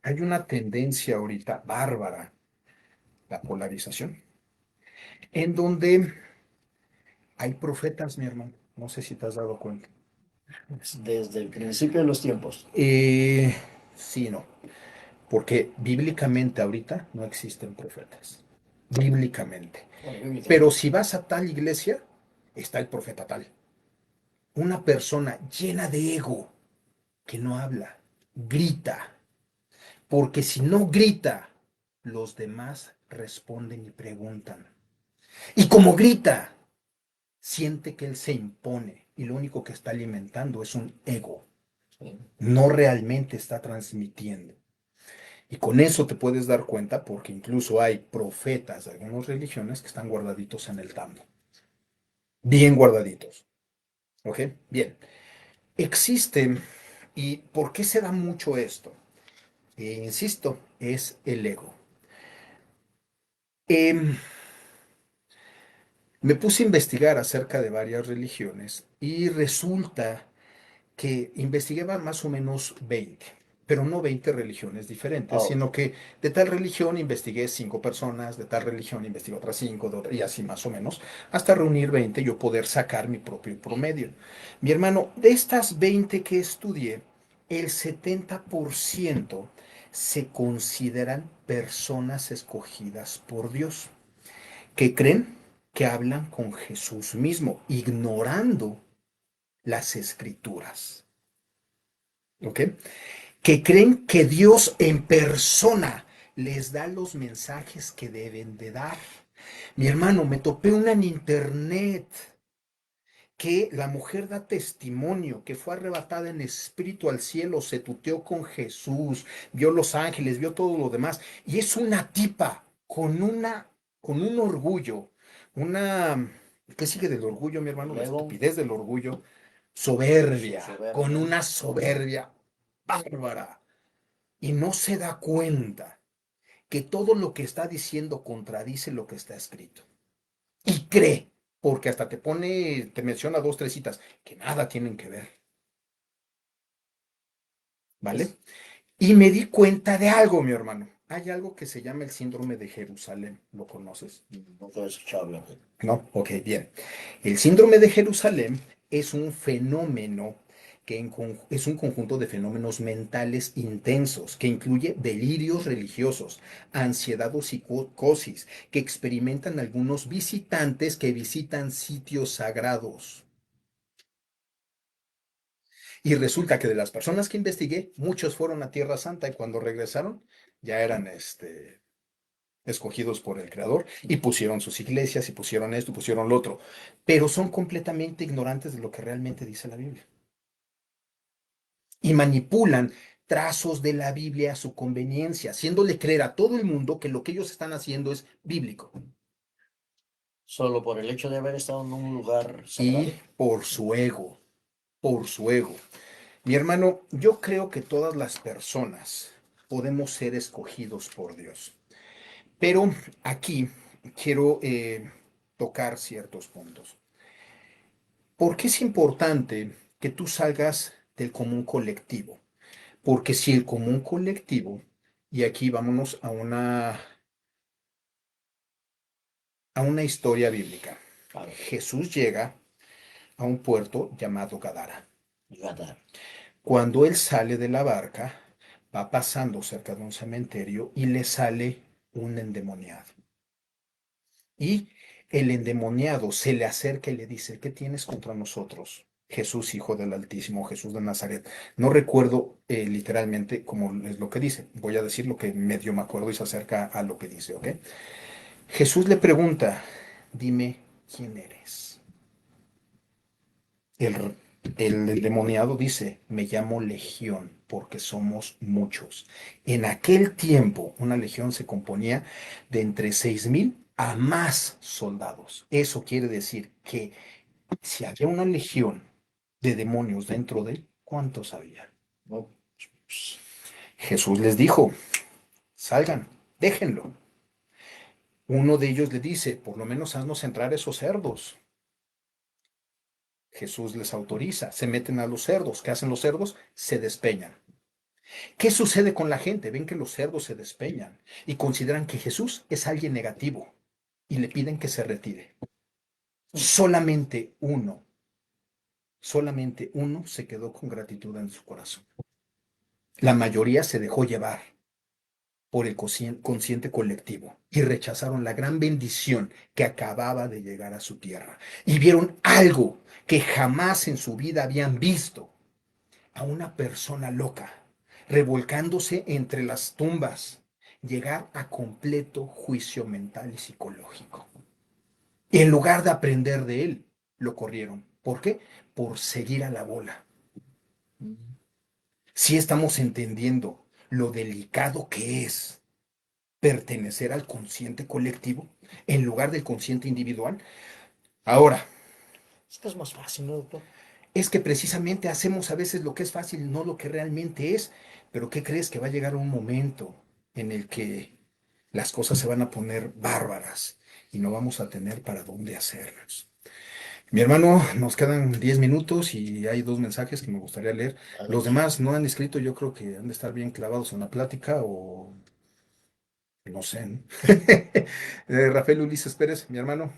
hay una tendencia ahorita bárbara, la polarización, en donde hay profetas, mi hermano. No sé si te has dado cuenta. Desde el principio de los tiempos. Eh, sí, no. Porque bíblicamente ahorita no existen profetas. Bíblicamente. Pero si vas a tal iglesia, está el profeta tal. Una persona llena de ego que no habla, grita. Porque si no grita, los demás responden y preguntan. Y como grita, siente que él se impone y lo único que está alimentando es un ego. No realmente está transmitiendo. Y con eso te puedes dar cuenta porque incluso hay profetas de algunas religiones que están guardaditos en el tambo. Bien guardaditos. ¿Ok? Bien. Existen, ¿y por qué se da mucho esto? Insisto, es el ego. Em, Me puse a investigar acerca de varias religiones y resulta que investigaban más o menos 20, pero no 20 religiones diferentes, Oh, sino que de tal religión investigué 5 personas, de tal religión investigué otras 5, y así más o menos, hasta reunir 20 y yo poder sacar mi propio promedio. Mi hermano, de estas 20 que estudié, el 70% se consideran personas escogidas por Dios, que creen que hablan con Jesús mismo, ignorando las escrituras. ¿Ok? Que creen que Dios en persona les da los mensajes que deben de dar. Mi hermano, me topé una en internet que la mujer da testimonio, que fue arrebatada en espíritu al cielo, se tuteó con Jesús, vio los ángeles, vio todo lo demás, y es una tipa con un orgullo, una, ¿qué sigue del orgullo, mi hermano? La ego, estupidez del orgullo, soberbia, con soberbia. una soberbia bárbara, y no se da cuenta que todo lo que está diciendo contradice lo que está escrito. Y cree, porque hasta te menciona 2, 3 citas, que nada tienen que ver, ¿vale? Y me di cuenta de algo, mi hermano. Hay algo que se llama el síndrome de Jerusalén. ¿Lo conoces? No puedo escucharlo. No, ok, bien. El síndrome de Jerusalén es un fenómeno es un conjunto de fenómenos mentales intensos que incluye delirios religiosos, ansiedad o psicosis que experimentan algunos visitantes que visitan sitios sagrados. Y resulta que de las personas que investigué, muchos fueron a Tierra Santa y cuando regresaron ya eran escogidos por el Creador y pusieron sus iglesias y pusieron esto y pusieron lo otro, pero son completamente ignorantes de lo que realmente dice la Biblia y manipulan trazos de la Biblia a su conveniencia, haciéndole creer a todo el mundo que lo que ellos están haciendo es bíblico. Solo por el hecho de haber estado en un lugar sagrado. Y por su ego, por su ego. Mi hermano, yo creo que todas las personas podemos ser escogidos por Dios, pero aquí quiero tocar ciertos puntos. ¿Por qué es importante que tú salgas del común colectivo? Porque si el común colectivo, y aquí vámonos a una historia bíblica, Claro, Jesús llega a un puerto llamado Gadara. Gadara. Cuando él sale de la barca, va pasando cerca de un cementerio y le sale un endemoniado. Y el endemoniado se le acerca y le dice, ¿qué tienes contra nosotros? Jesús, hijo del Altísimo, Jesús de Nazaret. No recuerdo literalmente cómo es lo que dice. Voy a decir lo que medio me acuerdo y se acerca a lo que dice, ¿ok? Jesús le pregunta, dime quién eres. El, el endemoniado dice, me llamo Legión porque somos muchos. En aquel tiempo, una legión se componía de entre 6,000 a más soldados. Eso quiere decir que si había una legión de demonios dentro de él, ¿cuántos había? No, Jesús les dijo, salgan, déjenlo. Uno de ellos le dice, por lo menos haznos entrar esos cerdos. Jesús les autoriza, se meten a los cerdos. ¿Qué hacen los cerdos? Se despeñan. ¿Qué sucede con la gente? Ven que los cerdos se despeñan y consideran que Jesús es alguien negativo y le piden que se retire. Solamente uno se quedó con gratitud en su corazón. La mayoría se dejó llevar por el consciente colectivo y rechazaron la gran bendición que acababa de llegar a su tierra y vieron algo que jamás en su vida habían visto, a una persona loca revolcándose entre las tumbas, llegar a completo juicio mental y psicológico. Y en lugar de aprender de él, lo corrieron. ¿Por qué? Por seguir a la bola. Si estamos entendiendo lo delicado que es pertenecer al consciente colectivo en lugar del consciente individual. Ahora, es que es más fácil, ¿no, doctor? es que precisamente hacemos a veces lo que es fácil, no lo que realmente es. Pero ¿qué crees? Que va a llegar un momento en el que las cosas se van a poner bárbaras y no vamos a tener para dónde hacerlas. Mi hermano, nos quedan 10 minutos y hay dos mensajes que me gustaría leer. Los demás no han escrito, yo creo que han de estar bien clavados en la plática o no sé, ¿no? Rafael Ulises Pérez, mi hermano,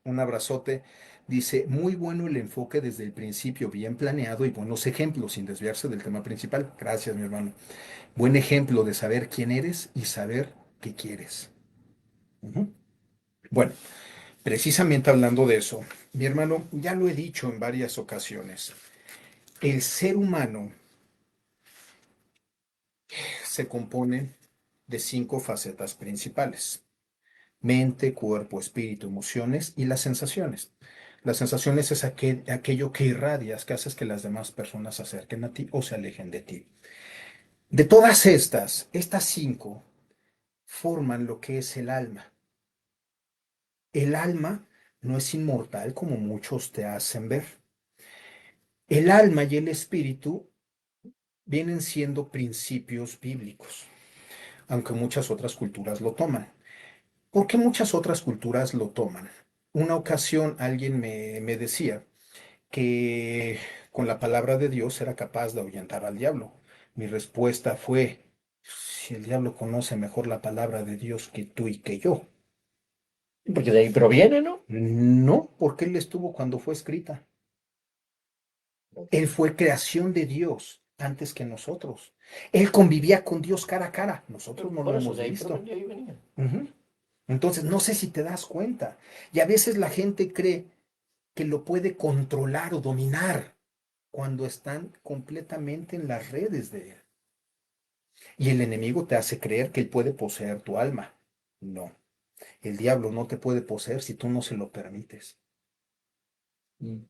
un abrazote. Dice, muy bueno el enfoque desde el principio, bien planeado y buenos ejemplos, sin desviarse del tema principal. Gracias, mi hermano. Buen ejemplo de saber quién eres y saber qué quieres. Ujú. Bueno, precisamente hablando de eso, mi hermano, ya lo he dicho en varias ocasiones, el ser humano se compone de 5 facetas principales: mente, cuerpo, espíritu, emociones y las sensaciones. Las sensaciones es aquello que irradias, que haces que las demás personas se acerquen a ti o se alejen de ti. De todas estas 5 forman lo que es el alma. El alma no es inmortal como muchos te hacen ver. El alma y el espíritu vienen siendo principios bíblicos, aunque muchas otras culturas lo toman. ¿Por qué muchas otras culturas lo toman? Una ocasión alguien me decía que con la palabra de Dios era capaz de ahuyentar al diablo. Mi respuesta fue, si el diablo conoce mejor la palabra de Dios que tú y que yo. Porque de ahí proviene, ¿no? No, porque él estuvo cuando fue escrita. Él fue creación de Dios antes que nosotros. Él convivía con Dios cara a cara. Nosotros no Por lo eso, hemos visto. de ahí venía. Ujú. Entonces, no sé si te das cuenta. Y a veces la gente cree que lo puede controlar o dominar cuando están completamente en las redes de él. Y el enemigo te hace creer que él puede poseer tu alma. No, el diablo no te puede poseer si tú no se lo permites. Mm.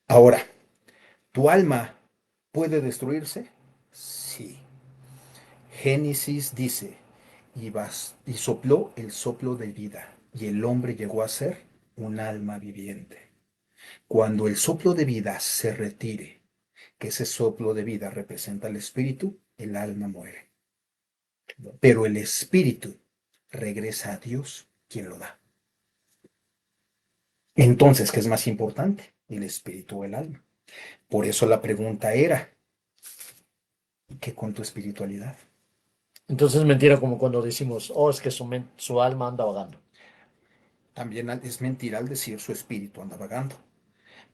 Ahora, ¿tu alma puede destruirse? Sí. Génesis dice, y sopló el soplo de vida, y el hombre llegó a ser un alma viviente. Cuando el soplo de vida se retire, que ese soplo de vida representa el espíritu, el alma muere. Pero el espíritu regresa a Dios, quien lo da. Entonces, ¿qué es más importante? ¿El espíritu o el alma? Por eso la pregunta era, ¿qué con tu espiritualidad? Entonces es mentira como cuando decimos, oh, es que su alma anda vagando. También es mentira al decir su espíritu anda vagando.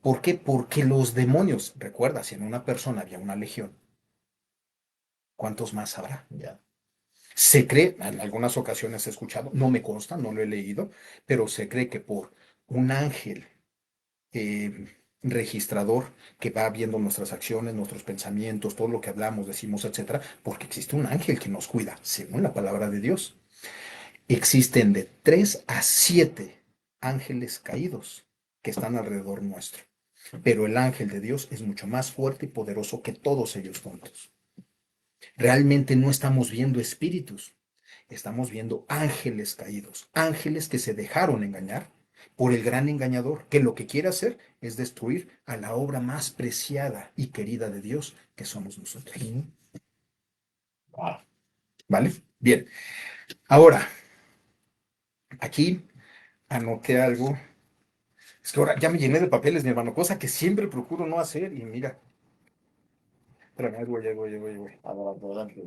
¿Por qué? Porque los demonios, recuerda, si en una persona había una legión, ¿cuántos más habrá? Ya. Se cree, en algunas ocasiones he escuchado, no me consta, no lo he leído, pero se cree que por un ángel registrador que va viendo nuestras acciones, nuestros pensamientos, todo lo que hablamos, decimos, etcétera, porque existe un ángel que nos cuida, según la palabra de Dios. Existen de 3 a 7 ángeles caídos que están alrededor nuestro, pero el ángel de Dios es mucho más fuerte y poderoso que todos ellos juntos. Realmente no estamos viendo espíritus, estamos viendo ángeles caídos, ángeles que se dejaron engañar por el gran engañador, que lo que quiere hacer es destruir a la obra más preciada y querida de Dios, que somos nosotros. Wow. ¿Vale? Bien. Ahora, aquí anoté algo. Es que ahora ya me llené de papeles, mi hermano, cosa que siempre procuro no hacer. Y mira, espérame, ahí voy. Adelante.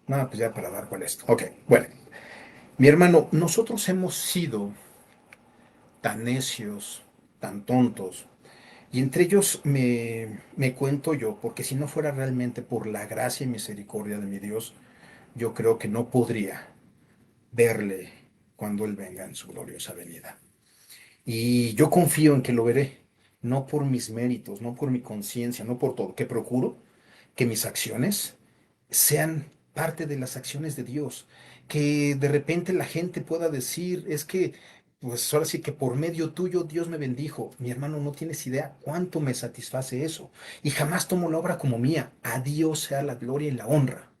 No, pues ya para dar cuál es. Ok, bueno. Mi hermano, nosotros hemos sido tan necios, tan tontos. Y entre ellos me cuento yo, porque si no fuera realmente por la gracia y misericordia de mi Dios, yo creo que no podría verle cuando Él venga en su gloriosa venida. Y yo confío en que lo veré, no por mis méritos, no por mi conciencia, no por todo, que procuro que mis acciones sean parte de las acciones de Dios, que de repente la gente pueda decir, es que, pues ahora sí que por medio tuyo Dios me bendijo. Mi hermano, no tienes idea cuánto me satisface eso. Y jamás tomo la obra como mía. A Dios sea la gloria y la honra.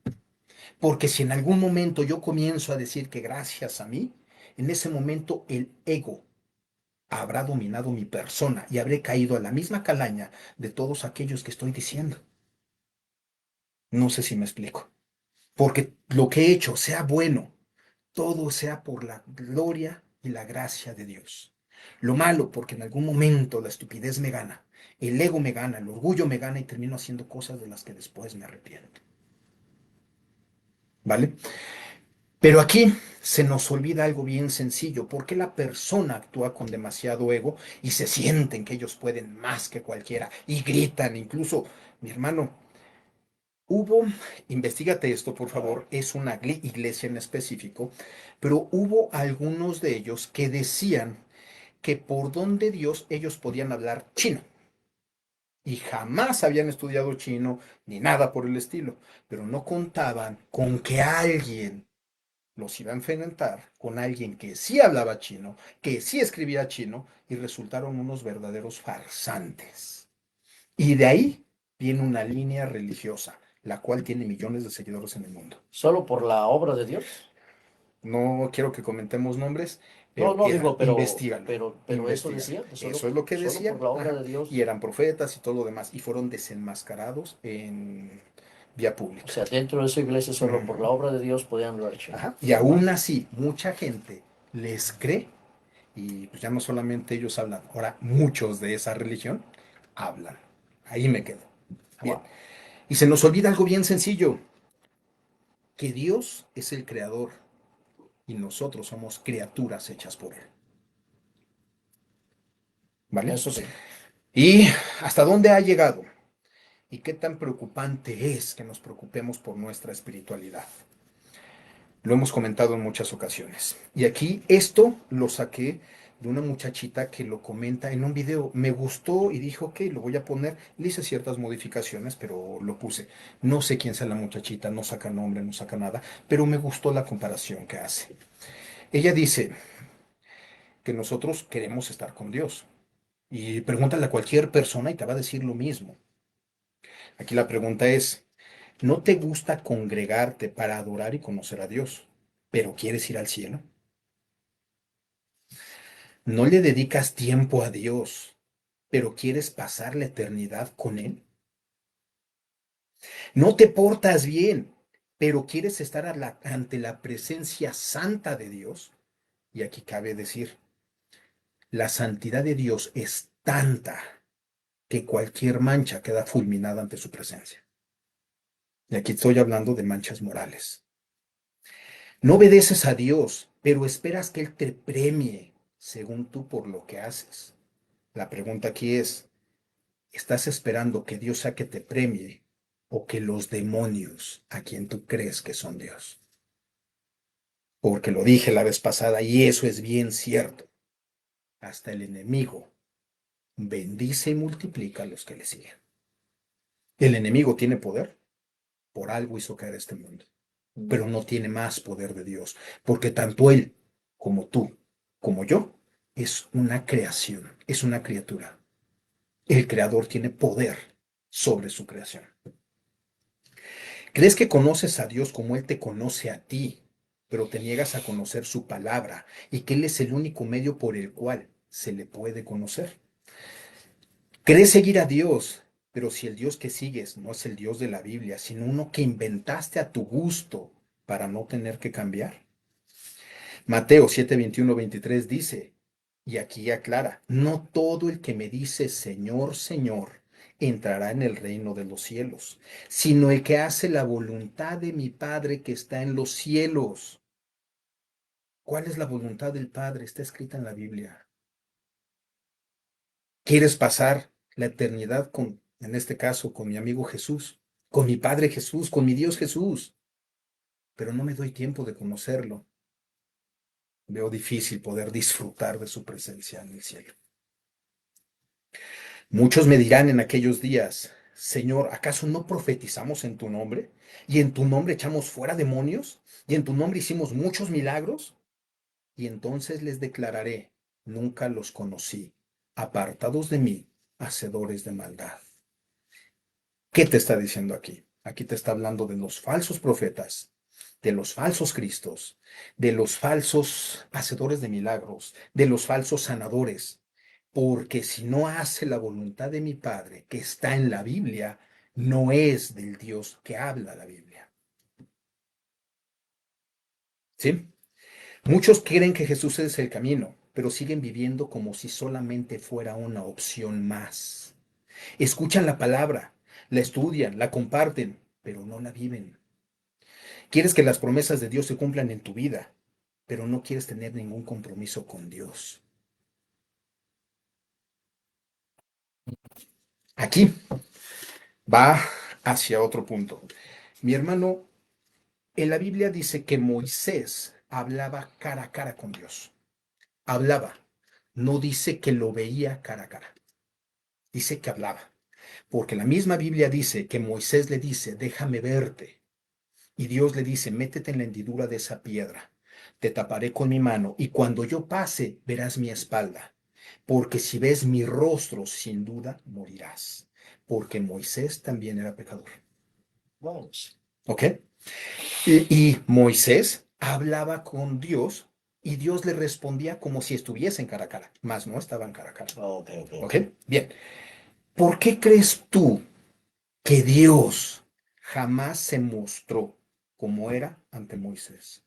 Porque si en algún momento yo comienzo a decir que gracias a mí, en ese momento el ego habrá dominado mi persona y habré caído a la misma calaña de todos aquellos que estoy diciendo. No sé si me explico. Porque lo que he hecho sea bueno, todo sea por la gloria y la gracia de Dios. Lo malo, porque en algún momento la estupidez me gana, el ego me gana, el orgullo me gana y termino haciendo cosas de las que después me arrepiento. ¿Vale? Pero aquí se nos olvida algo bien sencillo. ¿Por qué la persona actúa con demasiado ego y se sienten que ellos pueden más que cualquiera y gritan? Incluso, mi hermano, hubo, investigate esto por A ver. favor, es una iglesia en específico, pero hubo algunos de ellos que decían que por don de Dios ellos podían hablar chino y jamás habían estudiado chino ni nada por el estilo, pero no contaban con que alguien los iba a enfrentar con alguien que sí hablaba chino, que sí escribía chino y resultaron unos verdaderos farsantes. Y de ahí viene una línea religiosa, la cual tiene millones de seguidores en el mundo. ¿Solo por la obra de Dios? No quiero que comentemos nombres, No, pero no digo, investigalo, pero eso investigalo. decía, que Eso es lo que solo por decían. la obra Ajá. de Y Dios. eran profetas y todo lo demás, y fueron desenmascarados en vía O pública. sea, dentro de esa iglesia, solo por la Ujú. obra de Dios podían hablar chino. Ajá. Y aún así, mucha gente les cree. Y pues ya no solamente ellos hablan, ahora muchos de esa religión hablan. Ahí me quedo. Bien. Wow. Y se nos olvida algo bien sencillo, que Dios es el creador y nosotros somos criaturas hechas por Él. ¿vale? Eso sí. ¿Y hasta dónde ha llegado? ¿Y qué tan preocupante es que nos preocupemos por nuestra espiritualidad? Lo hemos comentado en muchas ocasiones. Y aquí esto lo saqué de una muchachita que lo comenta en un video. Me gustó y dijo, ok, lo voy a poner. Le hice ciertas modificaciones, pero lo puse. No sé quién sea la muchachita, no saca nombre, no saca nada, pero me gustó la comparación que hace. Ella dice que nosotros queremos estar con Dios. Y pregúntale a cualquier persona y te va a decir lo mismo. Aquí la pregunta es, ¿no te gusta congregarte para adorar y conocer a Dios, pero quieres ir al cielo? ¿No le dedicas tiempo a Dios, pero quieres pasar la eternidad con Él? ¿No te portas bien, pero quieres estar ante la presencia santa de Dios? Y aquí cabe decir, la santidad de Dios es tanta que cualquier mancha queda fulminada ante su presencia. Y aquí estoy hablando de manchas morales. No obedeces a Dios, pero esperas que Él te premie según tú por lo que haces. La pregunta aquí es, ¿estás esperando que Dios sea que te premie o que los demonios a quien tú crees que son Dios? Porque lo dije la vez pasada y eso es bien cierto. Hasta el enemigo bendice y multiplica a los que le siguen. El enemigo tiene poder, por algo hizo caer este mundo, pero no tiene más poder de Dios, porque tanto él como tú, como yo, es una creación, es una criatura. El creador tiene poder sobre su creación. ¿Crees que conoces a Dios como Él te conoce a ti, pero te niegas a conocer su palabra y que Él es el único medio por el cual se le puede conocer? ¿Crees seguir a Dios, pero si el Dios que sigues no es el Dios de la Biblia, sino uno que inventaste a tu gusto para no tener que cambiar? Mateo 7, 21, 23 dice, y aquí aclara, no todo el que me dice Señor, Señor, entrará en el reino de los cielos, sino el que hace la voluntad de mi Padre que está en los cielos. ¿Cuál es la voluntad del Padre? Está escrita en la Biblia. ¿Quieres pasar la eternidad con, en este caso, con mi amigo Jesús, con mi Padre Jesús, con mi Dios Jesús? Pero no me doy tiempo de conocerlo. Veo difícil poder disfrutar de su presencia en el cielo. Muchos me dirán en aquellos días, Señor, ¿acaso no profetizamos en tu nombre? ¿Y en tu nombre echamos fuera demonios? ¿Y en tu nombre hicimos muchos milagros? Y entonces les declararé, nunca los conocí, apartados de mí, hacedores de maldad. ¿Qué te está diciendo aquí? Aquí te está hablando de los falsos profetas, de los falsos cristos, de los falsos hacedores de milagros, de los falsos sanadores. Porque si no hace la voluntad de mi Padre, que está en la Biblia, no es del Dios que habla la Biblia. ¿Sí? Muchos creen que Jesús es el camino, pero siguen viviendo como si solamente fuera una opción más. Escuchan la palabra, la estudian, la comparten, pero no la viven. Quieres que las promesas de Dios se cumplan en tu vida, pero no quieres tener ningún compromiso con Dios. Aquí va hacia otro punto. Mi hermano, en la Biblia dice que Moisés hablaba cara a cara con Dios. Hablaba. No dice que lo veía cara a cara. Dice que hablaba. Porque la misma Biblia dice que Moisés le dice, déjame verte. Y Dios le dice, métete en la hendidura de esa piedra. Te taparé con mi mano y cuando yo pase verás mi espalda. Porque si ves mi rostro, sin duda morirás. Porque Moisés también era pecador. Vamos. ¿Ok? Y Moisés hablaba con Dios y Dios le respondía como si estuviesen cara a cara, mas no estaban cara a cara. Ok, ok, ¿Ok? ok. Bien. ¿Por qué crees tú que Dios jamás se mostró como era ante Moisés?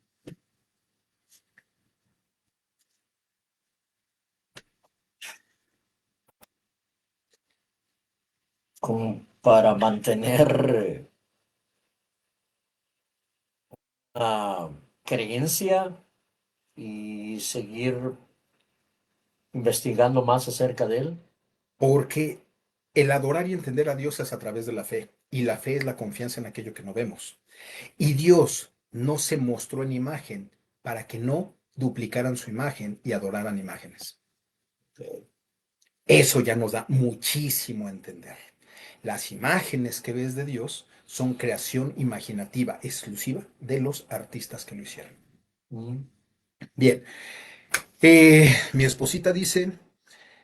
Como para mantener la creencia y seguir investigando más acerca de él. Porque el adorar y entender a Dios es a través de la fe, y la fe es la confianza en aquello que no vemos. Y Dios no se mostró en imagen para que no duplicaran su imagen y adoraran imágenes. Eso ya nos da muchísimo a entender. Las imágenes que ves de Dios son creación imaginativa exclusiva de los artistas que lo hicieron. Mm. Bien, mi esposita dice,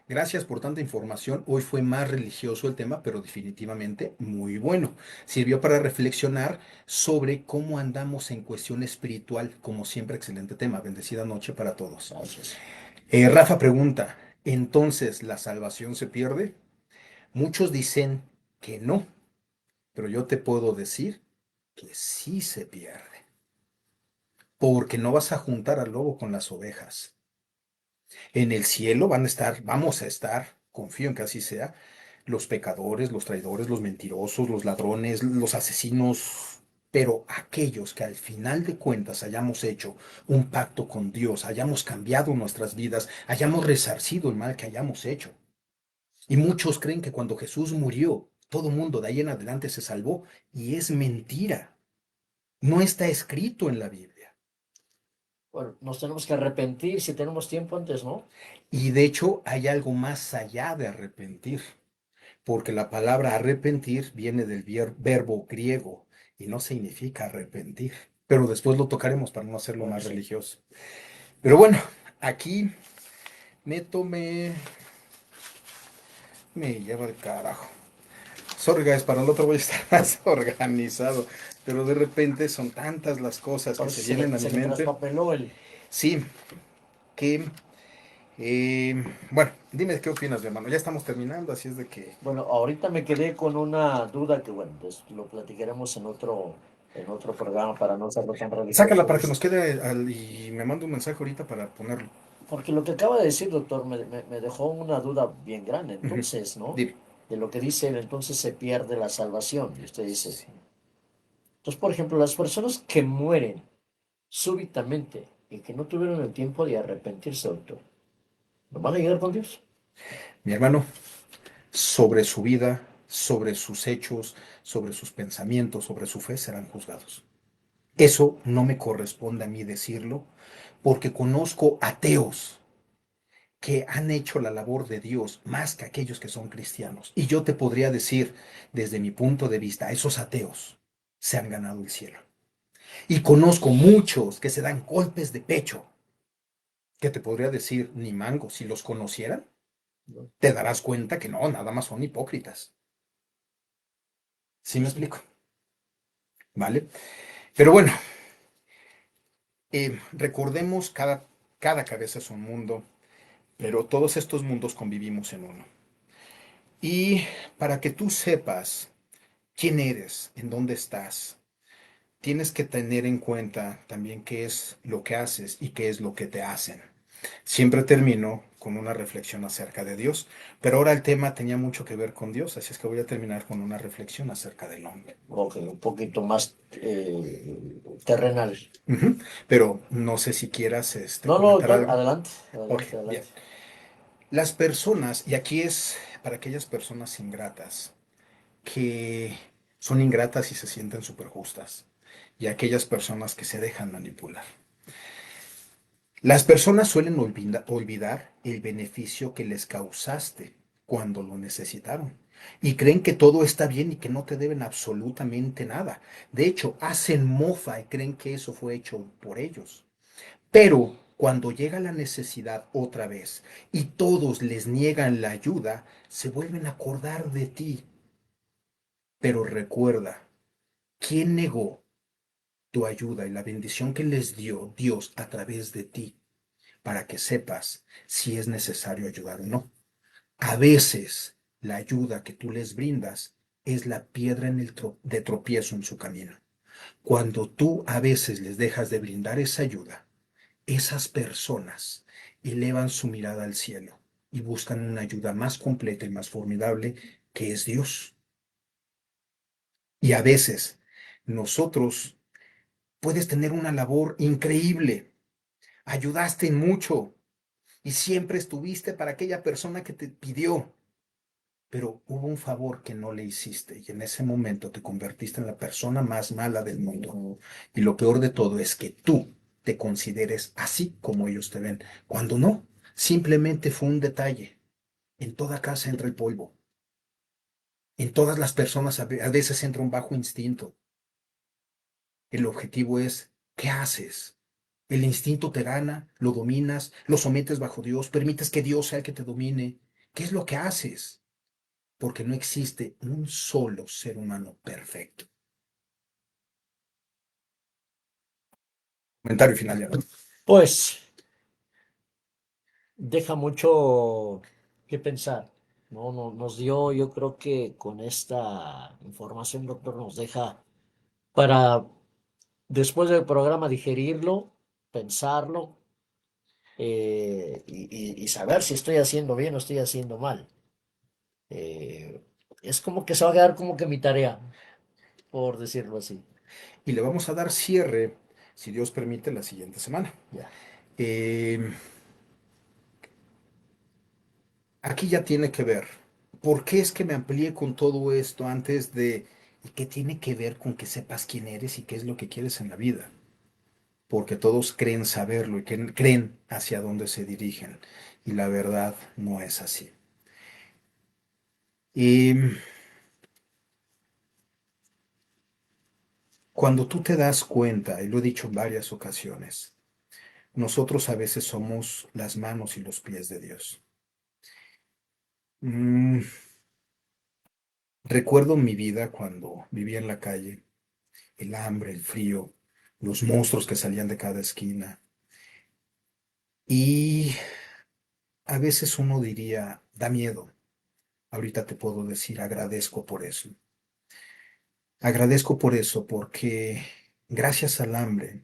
gracias por tanta información. Hoy fue más religioso el tema, pero definitivamente muy bueno. Sirvió para reflexionar sobre cómo andamos en cuestión espiritual. Como siempre, excelente tema. Bendecida noche para todos. Gracias. Rafa pregunta, ¿entonces la salvación se pierde? Muchos dicen que no, pero yo te puedo decir que sí se pierde, porque no vas a juntar al lobo con las ovejas. En el cielo van a estar, vamos a estar, confío en que así sea, los pecadores, los traidores, los mentirosos, los ladrones, los asesinos, pero aquellos que al final de cuentas hayamos hecho un pacto con Dios, hayamos cambiado nuestras vidas, hayamos resarcido el mal que hayamos hecho. Y muchos creen que cuando Jesús murió, todo mundo de ahí en adelante se salvó, y es mentira. No está escrito en la Biblia. Bueno, nos tenemos que arrepentir si tenemos tiempo antes, ¿no? Y de hecho hay algo más allá de arrepentir, porque la palabra arrepentir viene del verbo griego y no significa arrepentir. Pero después lo tocaremos para no hacerlo Bueno, más sí. religioso. Pero bueno, aquí Neto me lleva el carajo. Sorry guys, para el otro voy a estar más organizado, pero de repente son tantas las cosas que se Entonces vienen a mi se le mente. traspapeló el... Sí, que, bueno, dime qué opinas, mi hermano. Ya estamos terminando, así es de que... Bueno, ahorita me quedé con una duda que, bueno, pues lo platicaremos en otro programa para no hacerlo tan Sácala religioso. para que nos quede y me manda un mensaje ahorita para ponerlo. Porque lo que acaba de decir, doctor, me dejó una duda bien grande. Ujú. Entonces, ¿no? Dime. De lo que dice él, entonces se pierde la salvación. Y usted dice, Sí. entonces, por ejemplo, las personas que mueren súbitamente y que no tuvieron el tiempo de arrepentirse, doctor, ¿no van a llegar con Dios? Mi hermano, sobre su vida, sobre sus hechos, sobre sus pensamientos, sobre su fe, serán juzgados. Eso no me corresponde a mí decirlo, porque conozco ateos que han hecho la labor de Dios más que aquellos que son cristianos. Y yo te podría decir, desde mi punto de vista, esos ateos se han ganado el cielo. Y conozco muchos que se dan golpes de pecho, que te podría decir, ni mango, si los conocieran, ¿No? te darás cuenta que no, nada más son hipócritas. ¿Sí me Sí. explico? ¿Vale? Pero bueno, recordemos, cada cabeza es un mundo, pero todos estos mundos convivimos en uno. Y para que tú sepas quién eres, en dónde estás, tienes que tener en cuenta también qué es lo que haces y qué es lo que te hacen. Siempre termino con una reflexión acerca de Dios, pero ahora el tema tenía mucho que ver con Dios, así es que voy a terminar con una reflexión acerca del hombre. Ok, un poquito más terrenal. Ujú. Pero no sé si quieras No, no, comentar doctor, algo. adelante, Ok, adelante, bien. adelante. Las personas, y aquí es para aquellas personas ingratas, que son ingratas y se sienten súper justas, y aquellas personas que se dejan manipular. Las personas suelen olvidar el beneficio que les causaste cuando lo necesitaron y creen que todo está bien y que no te deben absolutamente nada. De hecho, hacen mofa y creen que eso fue hecho por ellos. Pero cuando llega la necesidad otra vez y todos les niegan la ayuda, se vuelven a acordar de ti. Pero recuerda, ¿quién negó tu ayuda y la bendición que les dio Dios a través de ti? Para que sepas si es necesario ayudar o no. A veces la ayuda que tú les brindas es la piedra de tropiezo en su camino. Cuando tú a veces les dejas de brindar esa ayuda, esas personas elevan su mirada al cielo y buscan una ayuda más completa y más formidable que es Dios. Y a veces nosotros puedes tener una labor increíble, ayudaste en mucho, y siempre estuviste para aquella persona que te pidió, pero hubo un favor que no le hiciste y en ese momento te convertiste en la persona más mala del mundo. Y lo peor de todo es que tú te consideres así como ellos te ven, cuando no, simplemente fue un detalle. En toda casa entra el polvo. En todas las personas a veces entra un bajo instinto. El objetivo es, ¿qué haces? El instinto te gana, lo dominas, lo sometes bajo Dios, permites que Dios sea el que te domine. ¿Qué es lo que haces? Porque no existe un solo ser humano perfecto. Comentario final ya. Pues deja mucho que pensar, ¿no? Nos dio, yo creo que con esta información, doctor, nos deja para después del programa digerirlo, pensarlo y saber si estoy haciendo bien o estoy haciendo mal. Eh, es como que se va a quedar como que mi tarea, por decirlo así. Y le vamos a dar cierre, si Dios permite, la siguiente semana. Ya. Eh, Aquí ya tiene que ver. ¿Por qué es que me amplié con todo esto antes de... ¿Y qué tiene que ver con que sepas quién eres y qué es lo que quieres en la vida? Porque todos creen saberlo y creen hacia dónde se dirigen. Y la verdad no es así. Y cuando tú te das cuenta, y lo he dicho en varias ocasiones, nosotros a veces somos las manos y los pies de Dios. Mm, Recuerdo mi vida cuando vivía en la calle, el hambre, el frío, los monstruos que salían de cada esquina. Y a veces uno diría, da miedo. Ahorita te puedo decir, agradezco por eso. Agradezco por eso porque gracias al hambre,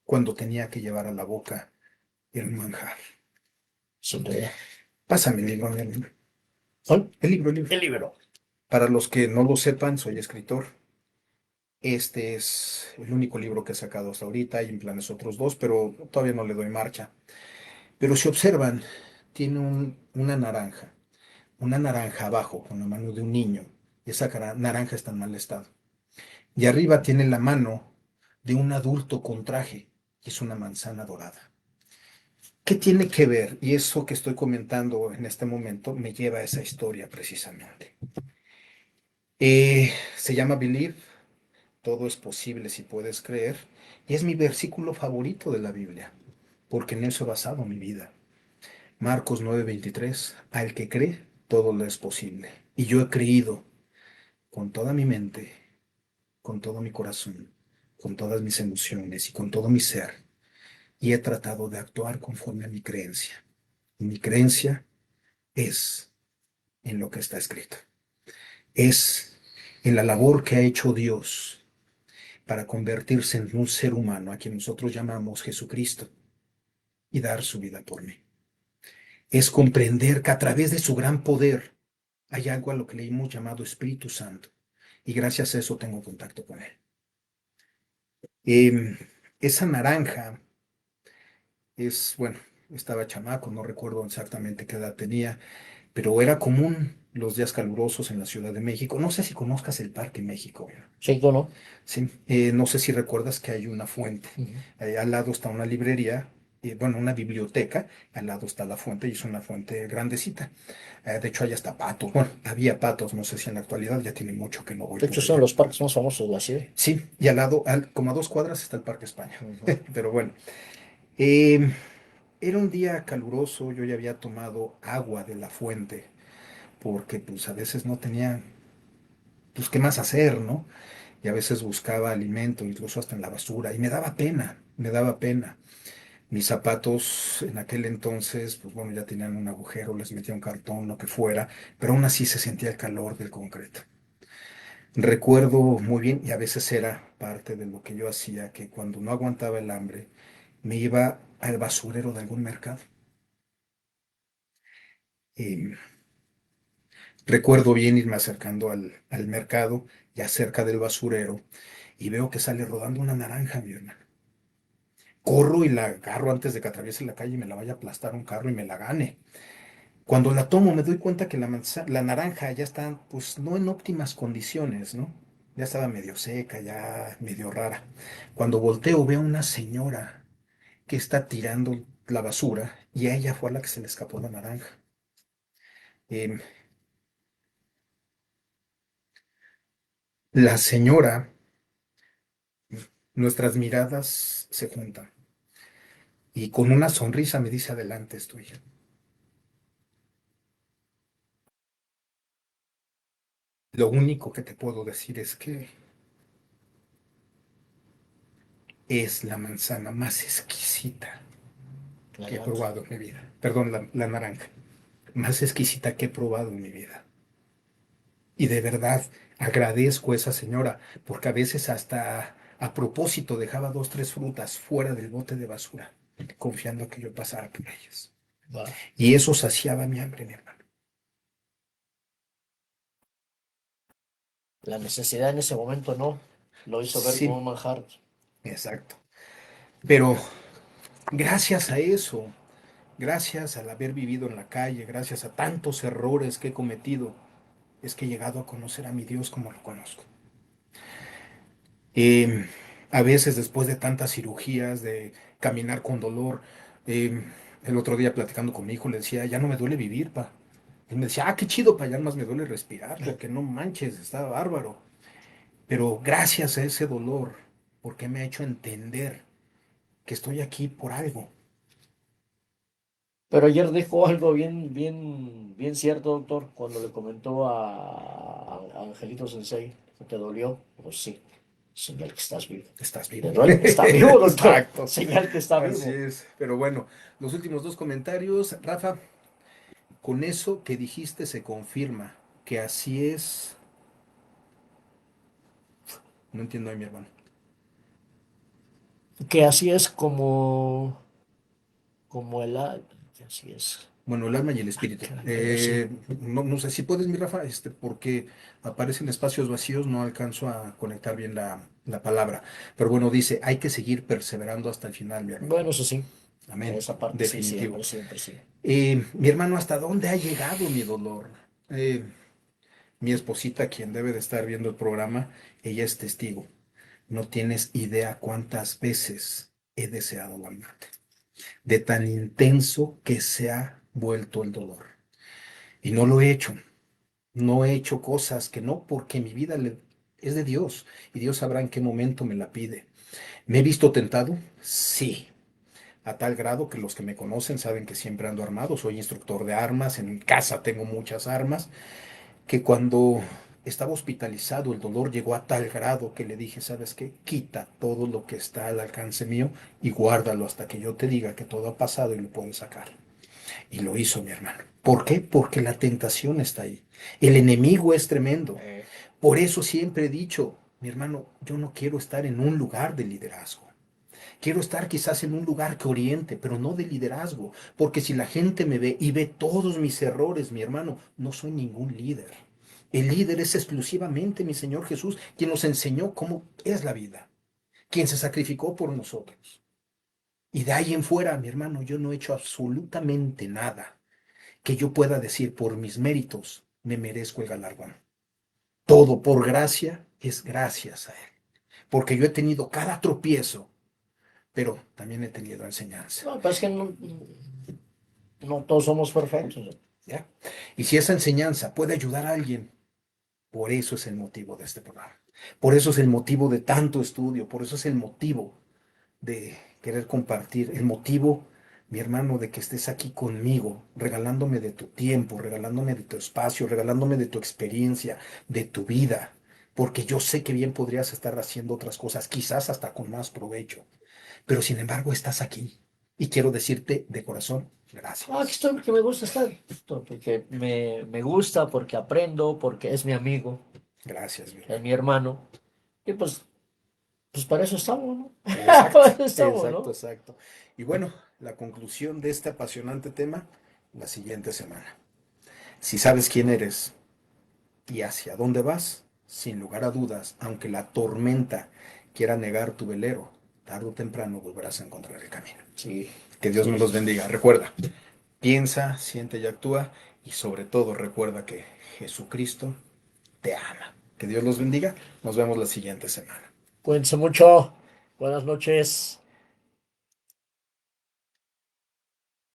cuando tenía que llevar a la boca, era un manjar. Sin duda. Pásame el libro, el libro. ¿Cuál? El libro. El libro. Para los que no lo sepan, soy escritor. Este es el único libro que he sacado hasta ahorita. Hay en planes otros dos, pero todavía no le doy marcha. Pero si observan, tiene una naranja abajo con la mano de un niño. Y esa naranja está en mal estado. Y arriba tiene la mano de un adulto con traje, y es una manzana dorada. ¿Qué tiene que ver? Y eso que estoy comentando en este momento me lleva a esa historia precisamente. Se llama Believe, todo es posible si puedes creer, y es mi versículo favorito de la Biblia, porque en eso he basado mi vida. Marcos 9:23, al que cree, todo le es posible. Y yo he creído con toda mi mente, con todo mi corazón, con todas mis emociones y con todo mi ser, y he tratado de actuar conforme a mi creencia. Y mi creencia es en lo que está escrito. Es en la labor que ha hecho Dios para convertirse en un ser humano a quien nosotros llamamos Jesucristo y dar su vida por mí. Es comprender que a través de su gran poder hay algo a lo que le hemos llamado Espíritu Santo y gracias a eso tengo contacto con él. Eh, esa naranja es, bueno, estaba chamaco, no recuerdo exactamente qué edad tenía, pero era común los días calurosos en la Ciudad de México. No sé si conozcas el Parque México. Sí, ¿no? Sí, no sé si recuerdas que hay una fuente. Ujú. Al lado está una librería, bueno, una biblioteca, al lado está la fuente y es una fuente grandecita. De hecho, hay hasta patos. Bueno, había patos, no sé si en la actualidad ya tiene mucho que no voy De por hecho, son allá. los parques más famosos de la ciudad. Sí, y al lado, como a 2 cuadras está el Parque España. Ujú. Pero bueno, eh, era un día caluroso, yo ya había tomado agua de la fuente, porque pues a veces no tenía, pues qué más hacer, ¿no? Y a veces buscaba alimento, incluso hasta en la basura, y me daba pena, me daba pena. Mis zapatos en aquel entonces, pues bueno, ya tenían un agujero, les metía un cartón, lo que fuera, pero aún así se sentía el calor del concreto. Recuerdo muy bien, y a veces era parte de lo que yo hacía, que cuando no aguantaba el hambre, me iba al basurero de algún mercado. Y recuerdo bien irme acercando al mercado, ya cerca del basurero, y veo que sale rodando una naranja, mi hermano. corro y la agarro antes de que atraviese la calle y me la vaya a aplastar un carro y me la gane. Cuando la tomo me doy cuenta que la naranja ya está, pues no en óptimas condiciones, ¿no? Ya estaba medio seca, ya medio rara. Cuando volteo veo una señora que está tirando la basura y a ella fue a la que se le escapó la naranja. Em, la señora, nuestras miradas se juntan y con una sonrisa me dice, adelante, estoy. Lo único que te puedo decir es que es la manzana más exquisita La que he naranja. probado en mi vida. Perdón, la naranja. Más exquisita que he probado en mi vida. Y de verdad agradezco a esa señora, porque a veces hasta a propósito dejaba dos, tres frutas fuera del bote de basura, confiando que yo pasara por ellas. Va. Y eso saciaba mi hambre, mi hermano. La necesidad en ese momento no. Lo hizo ver como Sí, un manjar. exacto. Pero gracias a eso, gracias al haber vivido en la calle, gracias a tantos errores que he cometido, es que he llegado a conocer a mi Dios como lo conozco. Eh, a veces después de tantas cirugías, de caminar con dolor, eh, el otro día platicando con mi hijo le decía, ya no me duele vivir, pa. Él me decía, qué chido, pa, ya más me duele respirar, porque no manches, está bárbaro. Pero gracias a ese dolor, porque me ha hecho entender que estoy aquí por algo. Pero ayer dijo algo bien cierto, doctor, cuando le comentó a Angelito Sensei que te dolió. Pues sí, señal que estás vivo. Estás Te vivo. duele, está vivo, doctor. Exacto. Señal que está Así vivo. es. Pero bueno, los últimos dos comentarios, Rafa, con eso que dijiste se confirma que así es. No entiendo ahí, mi hermano. Que así es como que así es. Bueno, el alma y el espíritu. Pero sí. No, no sé si puedes, mi Rafa, porque aparecen espacios vacíos, no alcanzo a conectar bien la palabra. Pero bueno, dice, hay que seguir perseverando hasta el final, mi hermano. Bueno, eso sí. Amén. Esa parte sí, Definitivo. siempre, siempre sí. Mi hermano, ¿hasta dónde ha llegado mi dolor? Eh, mi esposita, quien debe de estar viendo el programa, ella es testigo. No tienes idea cuántas veces he deseado la muerte, de tan intenso que se ha vuelto el dolor. Y no lo he hecho. No he hecho cosas que no, porque mi vida es de Dios y Dios sabrá en qué momento me la pide. ¿Me he visto tentado? Sí, a tal grado que los que me conocen saben que siempre ando armado. Soy instructor de armas, en mi casa tengo muchas armas, que cuando estaba hospitalizado el dolor llegó a tal grado que le dije, ¿sabes qué? Quita todo lo que está al alcance mío y guárdalo hasta que yo te diga que todo ha pasado y lo puedo sacar. Y lo hizo mi hermano. ¿Por qué? Porque la tentación está ahí. El enemigo es tremendo. Por eso siempre he dicho, mi hermano, yo no quiero estar en un lugar de liderazgo. Quiero estar quizás en un lugar que oriente, pero no de liderazgo. Porque si la gente me ve y ve todos mis errores, mi hermano, no soy ningún líder. El líder es exclusivamente mi Señor Jesús, quien nos enseñó cómo es la vida, quien se sacrificó por nosotros. Y de ahí en fuera, mi hermano, yo no he hecho absolutamente nada que yo pueda decir por mis méritos me merezco el galardón. Todo por gracia es gracias a Él. Porque yo he tenido cada tropiezo, pero también he tenido enseñanza. No, pero es que no, no todos somos perfectos. ¿Ya? Y si esa enseñanza puede ayudar a alguien, por eso es el motivo de este programa. Por eso es el motivo de tanto estudio, por eso es el motivo de querer compartir, el motivo, mi hermano, de que estés aquí conmigo, regalándome de tu tiempo, regalándome de tu espacio, regalándome de tu experiencia, de tu vida, porque yo sé que bien podrías estar haciendo otras cosas, quizás hasta con más provecho, pero sin embargo estás aquí y quiero decirte de corazón, Ah, aquí gracias. estoy porque me gusta estar. Porque me gusta, porque aprendo, porque es mi amigo, Gracias, mi es hermano. mi hermano. Y pues para eso estamos, ¿no? Exacto, Para eso estamos, exacto, ¿no? exacto. Y bueno, la conclusión de este apasionante tema, la siguiente semana. Si sabes quién eres, y hacia dónde vas, sin lugar a dudas, aunque la tormenta quiera negar tu velero, tarde o temprano volverás a encontrar el camino. Sí, Que Dios sí, nos los bendiga. Recuerda, piensa, siente y actúa, y sobre todo recuerda que Jesucristo te ama. Que Dios los bendiga. Nos vemos la siguiente semana. cuídense mucho. Buenas noches.